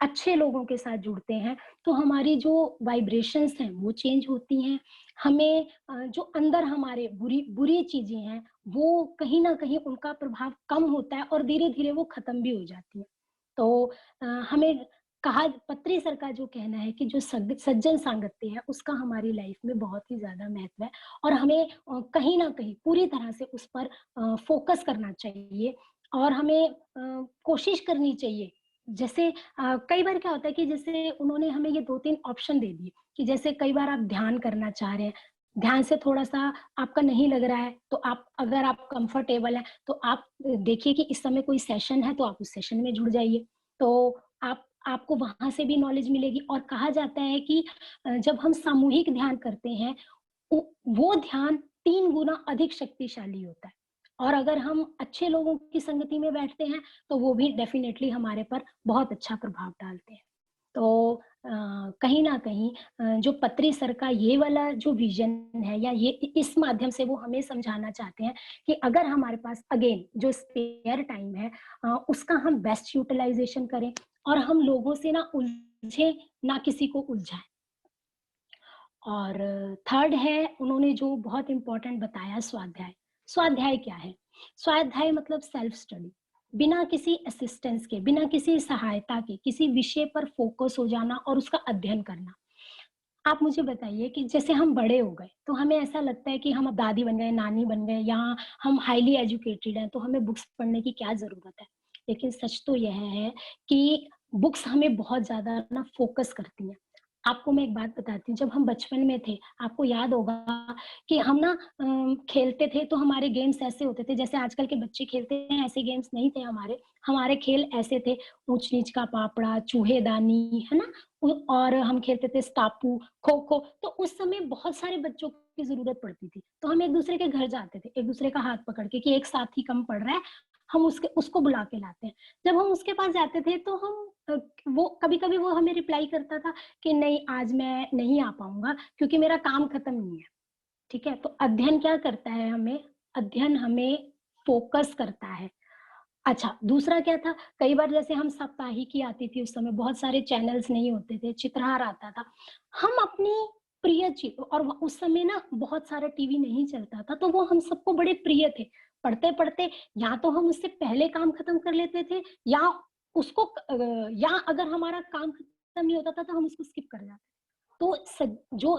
अच्छे लोगों के साथ जुड़ते हैं, तो हमारी जो वाइब्रेशंस हैं, वो चेंज होती हैं। हमें जो अंदर हमारे बुरी बुरी चीज़ें हैं, वो कहीं न कहीं उनका प्रभाव कम होता है और धीरे-धीरे वो खत्म भी हो जाती हैं। तो हमें कहा पत्री सर का जो कहना है कि जो सज्जन सांगत्य है, उसका हमारी लाइफ में बहुत ही ज़्यादा महत्व है और हमें कहीं न कहीं पूरी तरह से उस पर फ़ोकस करना चाहिए और हमें कोशिश करनी चाहिए। जैसे कई बार क्या होता है कि जैसे उन्होंने हमें ये 2-3 ऑप्शन दे दिए कि जैसे कई बार आप ध्यान करना चाह रहे हैं, ध्यान से थोड़ा-सा आपका नहीं लग रहा है, तो आप अगर आप कंफर्टेबल हैं, तो आप देखिए कि इस समय कोई सेशन है, तो आप उस सेशन में जुड़ जाइए। तो आपको वहाँ से भी नॉलेज मिलेगी और कहा जाता है कि जब हम सामूहिक ध्यान करते हैं, उ वो ध्यान 3 गुना अधिक शक्तिशाली होता है और अगर हम अच्छे लोगों की संगति में बैठते हैं, तो वो भी डेफ़िनेटली हमारे पर बहुत अच्छा प्रभाव डालते हैं। तो कहीं न कहीं जो पत्री सर का ये वाला जो विज़न है या ये इस माध्यम से वो हमें समझाना चाहते हैं कि अगर हमारे पास अगेन जो स्पेयर टाइम है उसका हम बेस्ट यूटिलाइज़ेशन करें और हम लोगों से ना उलझे, ना किसी को उलझाएँ। और थर्ड है उन्होंने जो बहुत इम्पोर्टेंट बताया स्वाध्याय। स्वाध्याय क्या है? स्वाध्याय मतलब सेल्फ स्टडी। बिना किसी असिस्टेंस के, बिना किसी सहायता के, किसी विषय पर फ़ोकस हो जाना और उसका अध्ययन करना। आप मुझे बताइए कि जैसे हम बड़े हो गए, तो हमें ऐसा लगता है कि हम अब दादी बन गए, नानी बन गए या हम हाइली एजुकेटेड हैं, तो हमें बुक्स पढ़ने की क्या ज़रूरत है? लेकिन सच तो यह है कि बुक्स हमें बहुत ज़्यादा ना फ़ोकस करती हैं। आपको मैं एक बात बताती हूँ, जब हम बचपन में थे, आपको याद होगा कि हम ना खेलते थे तो हमारे गेम्स ऐसे होते थे, जैसे आजकल के बच्चे खेलते हैं, ऐसे गेम्स नहीं थे हमारे। हमारे खेल ऐसे थे, ऊँच-नीच का पापड़ा, चूहेदानी, है ना? और हम खेलते थे स्टापू, खो-खो, तो उस समय बहुत सारे बच्चों की ज़रूरत पड़ती थी। तो हम एक-दूसरे के घर जाते थे, एक-दूसरे का हाथ पकड़ के कि एक साथी कम पड़ रहा है, हम उसको बुला के लाते हैं। जब हम उसके पास जाते थे तो हम वो कभी-कभी वो हमें रिप्लाई करता था कि नहीं आज मैं नहीं आ पाऊँगा क्योंकि मेरा काम खत्म नहीं है। ठीक है? तो अध्ययन क्या करता है हमें? अध्ययन हमें फ़ोकस करता है। अच्छा, दूसरा क्या था, कई बार जैसे हम साप्ताहिकी आती थी उस समय बहुत सारे चैनल्स नहीं होते थे, चित्रहार आता था। हम अपनी प्रिय ची और उस समय ना बहुत सारा टीवी नहीं चलता था, तो वो हम सबको बड़े प्रिय थे। पढ़ते-पढ़ते या तो हम उससे पहले काम खत्म कर लेते थे या या अगर हमारा काम खत्म नहीं होता था, तो हम उसको स्किप कर जाते। तो जो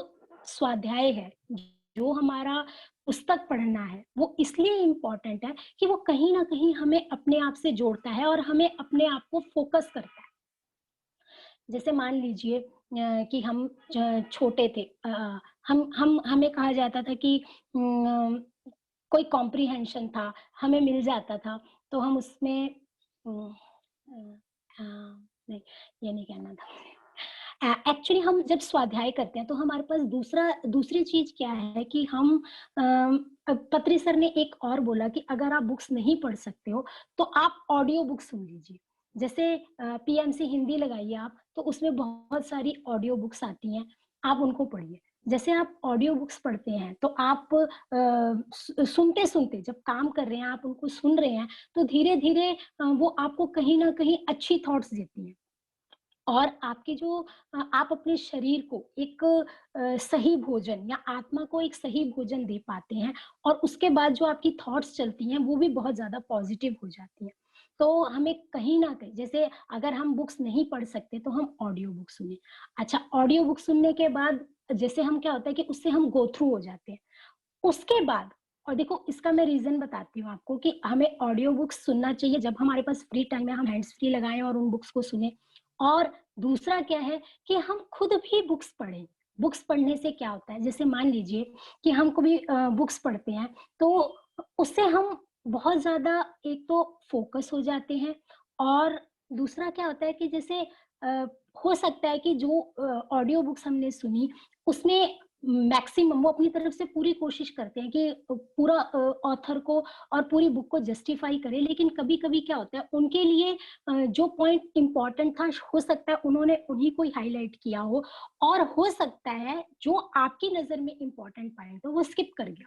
स्वाध्याय है, जो हमारा पुस्तक पढ़ना है, वो इसलिए इम्पोर्टेंट है कि वो कहीं न कहीं हमें अपने आप से जोड़ता है और हमें अपने आप को फ़ोकस करता है। जैसे मान लीजिए कि हम छोटे थे हम हमें कहा जाता था कि कोई कॉम्प्रिहेंशन था, हमें मिल जाता था, तो हम उसमें उम, नहीं, ये नहीं कहना था। एक्चुअली हम जब स्वाध्याय करते हैं तो हमारे पास दूसरी चीज़ क्या है कि हम पत्री सर ने एक और बोला कि अगर आप बुक्स नहीं पढ़ सकते हो, तो आप ऑडियो बुक सुन लीजिए। जैसे पीएमसी हिंदी लगाइए आप, तो उसमें बहुत सारी ऑडियो बुक्स आती हैं, आप उनको पढ़िए। जैसे आप ऑडियो बुक्स पढ़ते हैं तो आप सुनते सुनते जब काम कर रहे हैं आप उनको सुन रहे हैं, तो धीरे धीरे वो आपको कहीं ना कहीं अच्छी थॉट्स देती हैं। और आपके जो आप अपने शरीर को एक सही भोजन या आत्मा को एक सही भोजन दे पाते हैं, और उसके बाद जो आपकी थॉट्स चलती हैं वो भी बहुत ज्यादा पॉजिटिव हो जाती हैं। तो हमें कहीं ना कहीं, जैसे अगर हम बुक्स नहीं पढ़ सकते तो हम ऑडियो बुक सुने। अच्छा, ऑडियो बुक सुनने के बाद जैसे हम, क्या होता है कि उससे हम गो थ्रू हो जाते हैं, उसके बाद, और देखो इसका मैं रीजन बताती हूँ आपको कि हमें ऑडियो बुक्स सुनना चाहिए जब हमारे पास फ्री टाइम है, हम हैंड्स फ्री लगाएं और उन बुक्स को सुने। और दूसरा क्या है कि हम खुद भी बुक्स पढ़ें। बुक्स पढ़ने से क्या होता है, जैसे मान लीजिए कि हम कभी बुक्स पढ़ते हैं, तो उससे हम बहुत ज्यादा, एक तो फोकस हो जाते हैं, और दूसरा क्या होता है कि जैसे हो सकता है कि जो ऑडियो बुक्स हमने सुनी उसमें मैक्सिमम वो अपनी तरफ से पूरी कोशिश करते हैं कि पूरा ऑथर को और पूरी बुक को जस्टिफाई करें, लेकिन कभी कभी क्या होता है उनके लिए जो पॉइंट इम्पोर्टेंट था, हो सकता है उन्होंने उन्हीं को हाईलाइट किया हो, और हो सकता है जो आपकी नजर में इम्पोर्टेंट पॉइंट हो वो स्किप कर गया।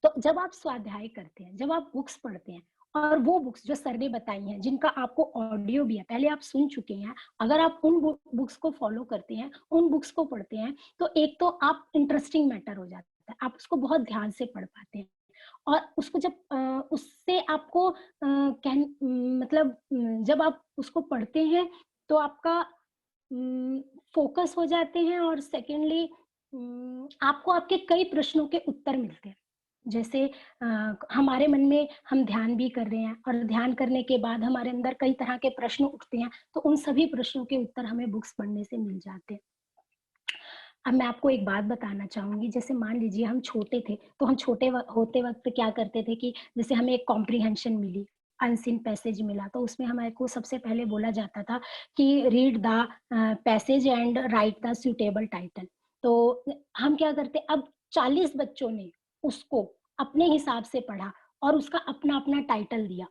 तो जब आप स्वाध्याय करते हैं, जब आप बुक्स पढ़ते हैं, और वो बुक्स जो सर ने बताई हैं जिनका आपको ऑडियो भी है, पहले आप सुन चुके हैं, अगर आप उन बुक्स को फॉलो करते हैं, उन बुक्स को पढ़ते हैं, तो एक तो आप इंटरेस्टिंग मैटर हो जाता है, आप उसको बहुत ध्यान से पढ़ पाते हैं। और उसको जब उससे आपको मतलब जब आप उसको पढ़ते हैं तो आपका फोकस हो जाते हैं, और सेकेंडली आपको आपके कई प्रश्नों के उत्तर मिलते हैं। जैसे हमारे मन में हम ध्यान भी कर रहे हैं, और ध्यान करने के बाद हमारे अंदर कई तरह के प्रश्न उठते हैं, तो उन सभी प्रश्नों के उत्तर हमें बुक्स पढ़ने से मिल जाते हैं। अब मैं आपको एक बात बताना चाहूंगी, जैसे मान लीजिए हम छोटे थे, तो हम होते वक्त क्या करते थे कि जैसे हमें एक कॉम्प्रीहेंशन मिली, अनसीन पैसेज मिला, तो उसमें हमारे को सबसे पहले बोला जाता था कि read the passage and right the suitable title. तो हम क्या करते, अब 40 बच्चों ने उसको अपने हिसाब से पढ़ा और उसका अपना अपना टाइटल दिया।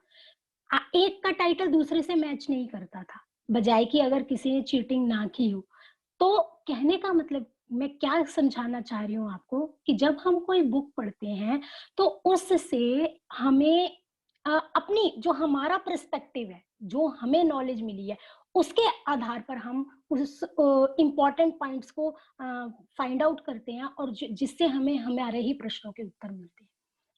एक का टाइटल दूसरे से मैच नहीं करता था, बजाय कि अगर किसी ने चीटिंग ना की हो। तो कहने का मतलब, मैं क्या समझाना चाह रही हूँ आपको, कि जब हम कोई बुक पढ़ते हैं तो उससे हमें अपनी जो हमारा पर्सपेक्टिव है, जो हमें नॉलेज मिली है, उसके आधार पर हम उस इम्पोर्टेंट पॉइंट्स को फाइंड आउट करते हैं, और जिससे हमें हमारे ही प्रश्नों के उत्तर मिलते हैं।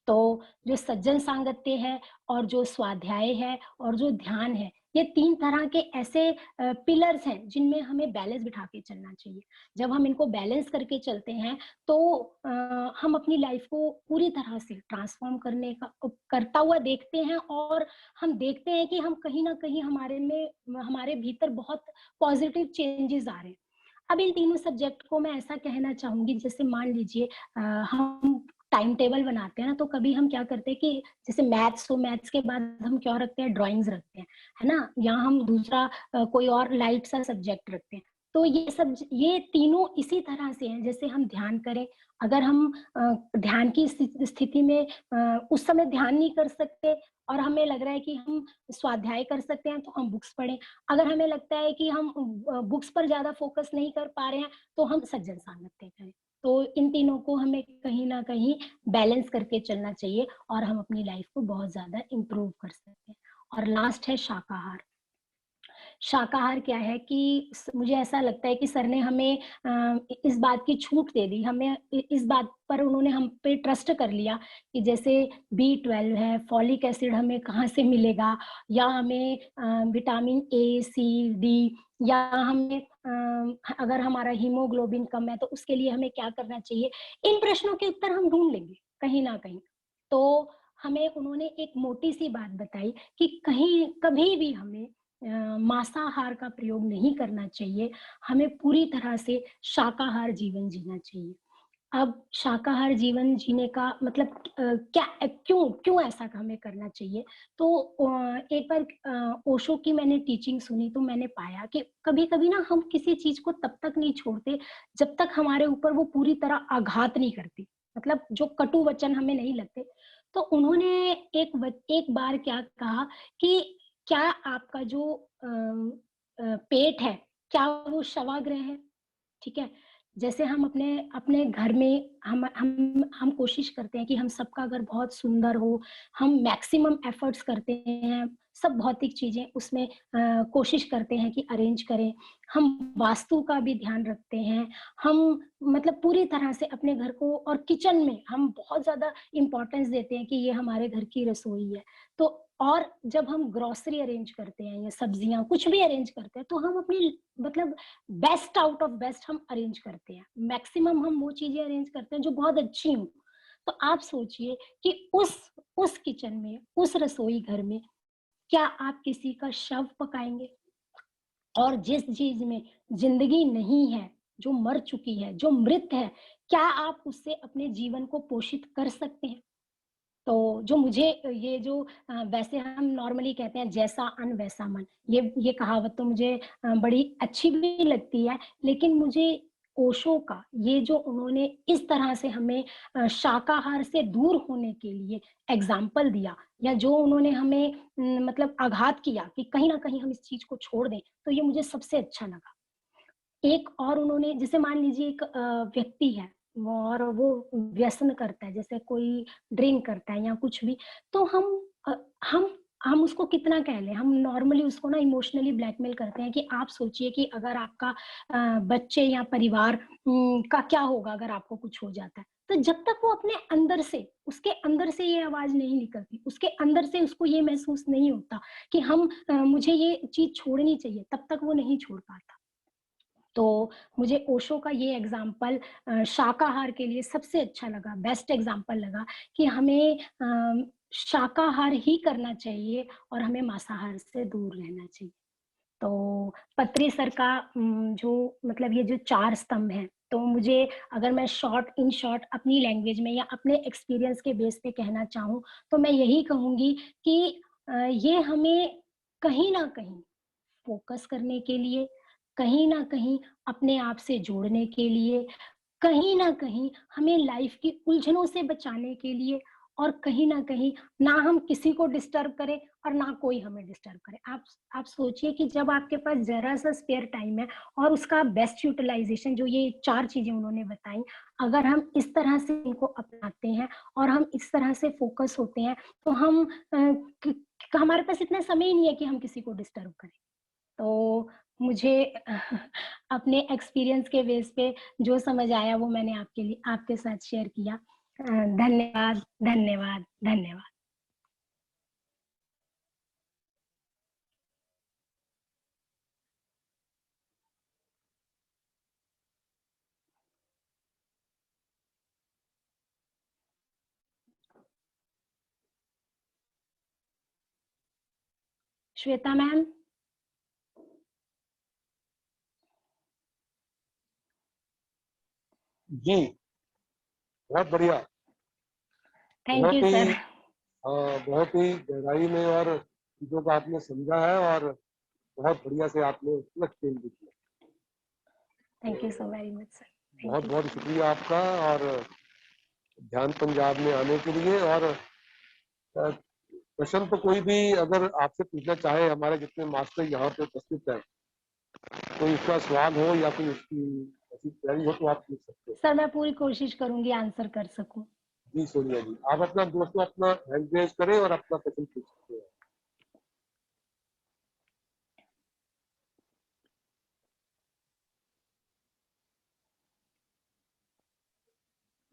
तो जो सज्जन सांगत्य है, और जो स्वाध्याय है, और जो ध्यान है, ये 3 तरह के ऐसे पिलर्स हैं जिनमें हमें बैलेंस बिठा के चलना चाहिए। जब हम इनको बैलेंस करके चलते हैं तो हम अपनी लाइफ को पूरी तरह से ट्रांसफॉर्म करता हुआ देखते हैं, और हम देखते हैं कि हम कहीं ना कहीं हमारे भीतर बहुत पॉजिटिव चेंजेस आ रहे हैं। अब इन तीनों सब्जेक्ट को मैं ऐसा कहना चाहूंगी, जैसे मान लीजिए हम टाइम टेबल बनाते हैं ना, तो कभी हम क्या करते हैं कि जैसे मैथ्स, तो मैथ्स के बाद हम क्या रखते हैं, ड्राइंग्स रखते हैं, है ना, या हम दूसरा कोई और लाइट सा सब्जेक्ट रखते हैं। तो ये तीनों इसी तरह से हैं, जैसे हम ध्यान करें, अगर हम ध्यान की स्थिति में उस समय ध्यान नहीं कर सकते, और हमें लग रहा है कि हम स्वाध्याय कर सकते हैं, तो हम बुक्स पढ़ें। अगर हमें लगता है कि हम बुक्स पर ज्यादा फोकस नहीं कर पा रहे हैं, तो हम सज्जन सांगत्य करें। तो इन तीनों को हमें कहीं ना कहीं बैलेंस करके चलना चाहिए, और हम अपनी लाइफ को बहुत ज्यादा इम्प्रूव कर सकते हैं। और लास्ट है शाकाहार। शाकाहार क्या है कि मुझे ऐसा लगता है कि सर ने हमें इस बात की छूट दे दी, हमें इस बात पर उन्होंने हम पे ट्रस्ट कर लिया कि जैसे B12 है, फॉलिक एसिड हमें कहाँ से मिलेगा, या हमें विटामिन A, C, D, या हमें अगर हमारा हीमोग्लोबिन कम है तो उसके लिए हमें क्या करना चाहिए, इन प्रश्नों के उत्तर हम ढूंढ लेंगे कहीं ना कहीं। तो हमें उन्होंने एक मोटी सी बात बताई कि कहीं कभी भी हमें मांसाहार का प्रयोग नहीं करना चाहिए, हमें पूरी तरह से शाकाहार जीवन जीना चाहिए। अब शाकाहार जीवन जीने का मतलब क्या, क्यों क्यों ऐसा हमें करना चाहिए? तो एक बार ओशो की मैंने टीचिंग सुनी, तो मैंने पाया कि कभी-कभी ना हम किसी चीज को तब तक नहीं छोड़ते जब तक हमारे ऊपर वो पूरी तरह आघात नहीं करती, मतलब जो कटु वचन हमें नहीं लगते। तो उन्होंने एक बार क्या कहा कि क्या आपका जो पेट है क्या वो शवाग्रह है? ठीक है, जैसे हम अपने अपने घर में हम कोशिश करते हैं कि हम सबका घर बहुत सुंदर हो, हम मैक्सिमम एफर्ट्स करते हैं, सब भौतिक चीजें उसमें कोशिश करते हैं कि अरेंज करें। हम वास्तु का भी ध्यान रखते हैं, हम मतलब पूरी तरह से अपने घर को, और किचन में हम बहुत ज्यादा इम्पोर्टेंस देते हैं कि ये हमारे घर की रसोई है। तो और जब हम ग्रोसरी अरेंज करते हैं या सब्जियां कुछ भी अरेंज करते हैं, तो हम अपनी मतलब बेस्ट आउट ऑफ बेस्ट हम अरेंज करते हैं, मैक्सिमम हम वो चीजें अरेंज करते हैं जो बहुत अच्छी हों। तो आप सोचिए कि उस किचन में, उस रसोई घर में क्या आप किसी का शव पकाएंगे? और जिस चीज में जिंदगी नहीं है, जो मर चुकी है, जो मृत है, क्या आप उससे अपने जीवन को पोषित कर सकते हैं? तो जो मुझे ये जो वैसे हम नॉर्मली कहते हैं जैसा अन्न वैसा मन, ये कहावत तो मुझे बड़ी अच्छी भी लगती है, लेकिन मुझे ओशो का ये जो उन्होंने इस तरह से हमें शाकाहार से दूर होने के लिए एग्जाम्पल दिया, या जो उन्होंने हमें मतलब आघात किया कि कहीं ना कहीं हम इस चीज को छोड़ दें, तो ये मुझे सबसे अच्छा लगा। एक और उन्होंने, जैसे मान लीजिए एक व्यक्ति है और वो व्यसन करता है, जैसे कोई ड्रिंक करता है या कुछ भी, तो अ, हम उसको कितना कह लें, हम नॉर्मली उसको ना इमोशनली ब्लैकमेल करते हैं कि आप सोचिए कि अगर आपका बच्चे या परिवार का क्या होगा अगर आपको कुछ हो जाता है। तो जब तक वो अपने अंदर से, उसके अंदर से ये आवाज नहीं निकलती, उसके अंदर से उसको ये महसूस नहीं होता कि मुझे ये चीज छोड़नी चाहिए, तब तक वो नहीं छोड़ पाता। तो मुझे ओशो का ये एग्जाम्पल शाकाहार के लिए सबसे अच्छा लगा, बेस्ट एग्जाम्पल लगा कि हमें शाकाहार ही करना चाहिए और हमें मांसाहार से दूर रहना चाहिए। तो पत्री सर का जो मतलब ये जो 4 स्तंभ हैं, तो मुझे, अगर मैं इन शॉर्ट अपनी लैंग्वेज में या अपने एक्सपीरियंस के बेस पे कहना चाहूँ, तो मैं यही कहूँगी कि ये हमें कहीं न कहीं फोकस करने के लिए, कहीं न कहीं अपने आप से जोड़ने के लिए, कहीं न कहीं हमें लाइफ की उलझनों से बचाने के लिए, और कहीं न कहीं ना हम किसी को डिस्टर्ब करें और ना कोई हमें डिस्टर्ब करे। आप सोचिए कि जब आपके पास ज़रा-सा स्पेयर टाइम है और उसका बेस्ट यूटिलाइज़ेशन, जो ये 4 चीज़ें उन्होंने बताई, अगर हम इस तरह से इनको अपनाते हैं और हम इस तरह से फोकस होते हैं, तो हमारे पास इतना समय ही नहीं है कि हम किसी को डिस्टर्ब करें। तो मुझे अपने एक्सपीरियंस के बेस पे जो समझ आया वो मैंने आपके साथ शेयर किया। धन्यवाद, धन्यवाद, धन्यवाद। श्वेता मैम। जी, बहुत बढ़िया। Thank you sir. बहुत ही गहराई में और चीजों को आपने समझा है और बहुत बढ़िया से आपने उसको एक्सप्लेन भी किया। Thank you so very much sir. बहुत बहुत शुक्रिया आपका और ध्यान पंजाब में आने के लिए। और प्रश्न तो कोई भी अगर आपसे पूछना चाहे, हमारे जितने मास्टर यहाँ पे उपस्थित हैं, कोई उसका सवाल हो या कोई उसकी ऐसी तैयारी हो तो आप पूछ सकते हैं। सर मैं पूरी कोशिश करूंगी आंसर कर सकूं। जी सोनिया जी, आप अपना दोस्तों अपना हैंड रेज करें और अपना प्रश्न पूछ सकते हैं।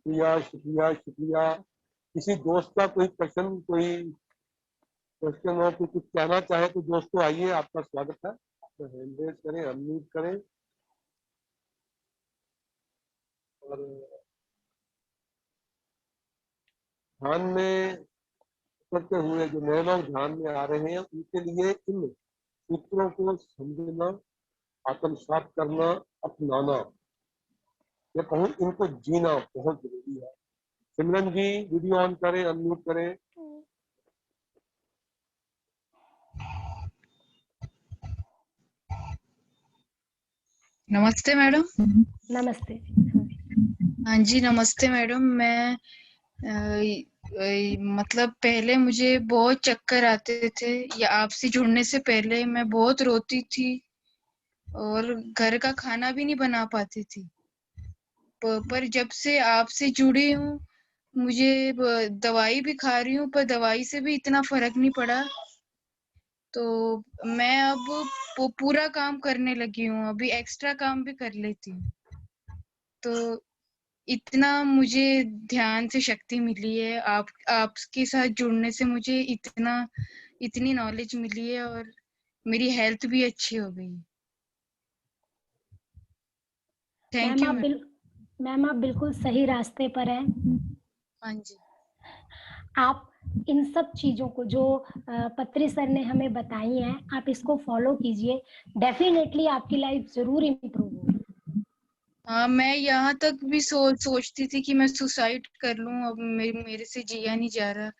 शुक्रिया शुक्रिया शुक्रिया। किसी दोस्त का कोई प्रश्न, कोई क्वेश्चन हो, कोई कुछ कहना चाहे तो दोस्तों आइए, आपका स्वागत है। अपना हैंड रेज करें, अनम्यूट करें और ध्यान में करते हुए जो नए लोग ध्यान में आ रहे हैं उनके लिए इन सूत्रों को समझना, आत्मसात करना, अपनाना, या कहूँ इनको जीना बहुत जरूरी है। सिमरन जी वीडियो ऑन करें, अनम्यूट करें। नमस्ते मैडम। नमस्ते। हाँ जी नमस्ते मैडम। मैं मतलब पहले मुझे बहुत चक्कर आते थे, या आपसे जुड़ने से पहले मैं बहुत रोती थी और घर का खाना भी नहीं बना पाती थी। पर जब से आपसे जुड़ी हूँ, मुझे दवाई भी खा रही हूँ, पर दवाई से भी इतना फर्क नहीं पड़ा। तो मैं अब पूरा काम करने लगी हूँ, अभी एक्स्ट्रा काम भी कर लेती हूँ। तो इतना मुझे ध्यान से शक्ति मिली है, आपके साथ जुड़ने से मुझे इतनी नॉलेज मिली है और मेरी हेल्थ भी अच्छी हो गई। थैंक यू मैम, आप बिल्कुल सही रास्ते पर हैं। हाँ जी। आप इन सब चीजों को जो पत्री सर ने हमें बताई हैं, आप इसको फॉलो कीजिए, डेफिनेटली आपकी लाइफ जरूर इम्प्रूव होगी। हाँ, मैं यहाँ तक भी सोचती थी कि मैं सुसाइड कर लूं, अब मेरे से जिया नहीं जा रहा,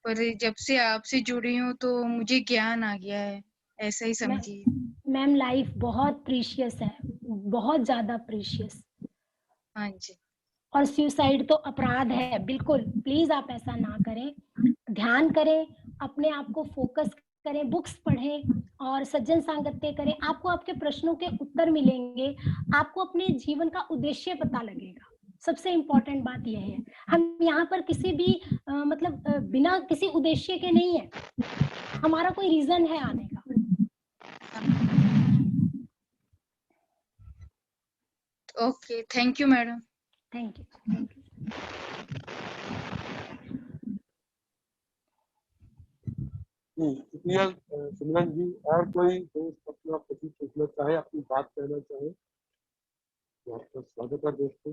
पर जब से आपसे जुड़ी हूँ तो मुझे ज्ञान आ गया है, ऐसा ही समझिए। मैम, लाइफ बहुत प्रीशियस है, बहुत ज्यादा प्रीशियस। हाँ जी। और सुसाइड तो अपराध है, बिल्कुल प्लीज आप ऐसा ना करें। ध्यान करें, अपने आप को फोकस करें, बुक्स पढ़ें और सज्जन सांगत्य करें। आपको आपके प्रश्नों के उत्तर मिलेंगे, आपको अपने जीवन का उद्देश्य पता लगेगा। सबसे इम्पोर्टेंट बात यह है, हम यहाँ पर किसी भी बिना किसी उद्देश्य के नहीं है, हमारा कोई रीजन है आने का। Okay, thank you madam. Thank you. शुक्रिया सिमरन जी। और कोई दोस्त अपना प्रश्न पूछना चाहे, अपनी बात कहना चाहे तो आपका स्वागत है दोस्तों।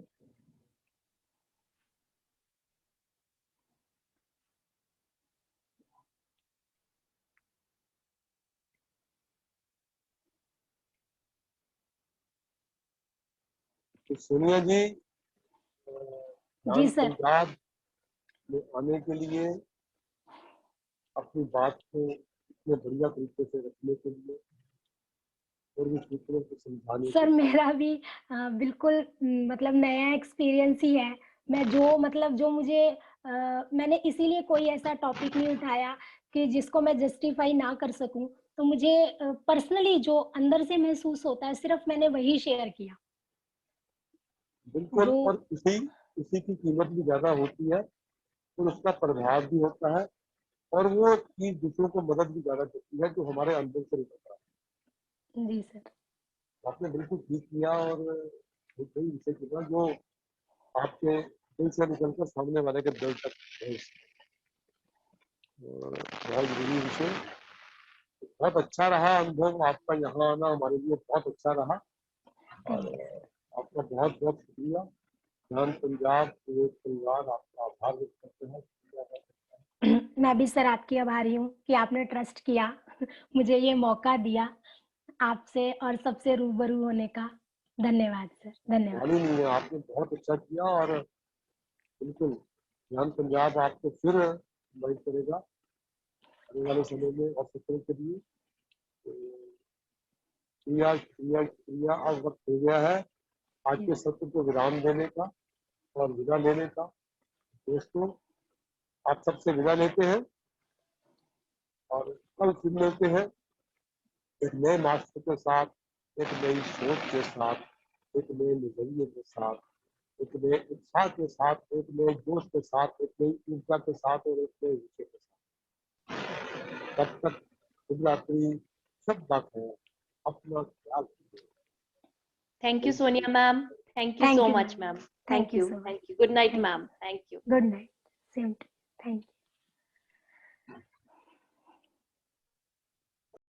तो सोनिया जी, जी सर। पंजाब में आने के लिए, अपनी बात को इतने बढ़िया तरीके से रखने के लिए और भी सूत्रों को समझाने सर, मेरा भी बिल्कुल मतलब नया एक्सपीरियंस ही है। मैं जो मुझे मैंने इसीलिए कोई ऐसा टॉपिक नहीं उठाया कि जिसको मैं जस्टिफाई ना कर सकूं। तो मुझे पर्सनली जो अंदर से महसूस होता है, सिर्फ मैंने वही शेयर किया। बिल्कुल। और किसी की कीमत भी ज्यादा होती है और उसका प्रभाव भी होता है, और वो चीज दूसरों को मदद भी ज्यादा करती है जो हमारे अंदर से निकलता है। जी सर, आपने बिल्कुल ठीक किया। और सही विषय चुना जो आपके दिल से निकलकर सामने वाले के दिल तक पहुंच। बहुत जरूरी विषय। बहुत अच्छा रहा अनुभव आपका, यहाँ आना हमारे लिए बहुत अच्छा रहा। और आपका बहुत बहुत शुक्रिया। ध्यान पंजाब परिवार आपका आभार व्यक्त करते हैं। मैं भी सर आपकी आभारी हूँ कि आपने ट्रस्ट किया, मुझे ये मौका दिया आपसे और सबसे रूबरू होने का। धन्यवाद सर, धन्यवाद। नहीं है, आपने बहुत अच्छा किया। और बिल्कुल ध्यान पंजाब आपको फिर इन्वाइट करेगा आने वाले समय में और सत्रों के लिए। शुक्रिया शुक्रिया शुक्रिया। अब वक्त हो गया है आज के सत्र को विराम देने का और विदा लेने का। दोस्तों, आप सबसे विदा लेते हैं और कल फिर मिलते हैं एक नए मास्टर के साथ, एक नई सोच के साथ, एक नए नजरिए के साथ, एक नए उत्साह के साथ, एक नए जोश के साथ, एक नई ऊर्जा के साथ और एक नए विषय के साथ। तब तक शुभ रात्रि, सब बात है, अपना ख्याल रखिए। Thank you Sonia ma'am, thank you so much ma'am, thank you, good night ma'am, thank you. Good night, same, thank you.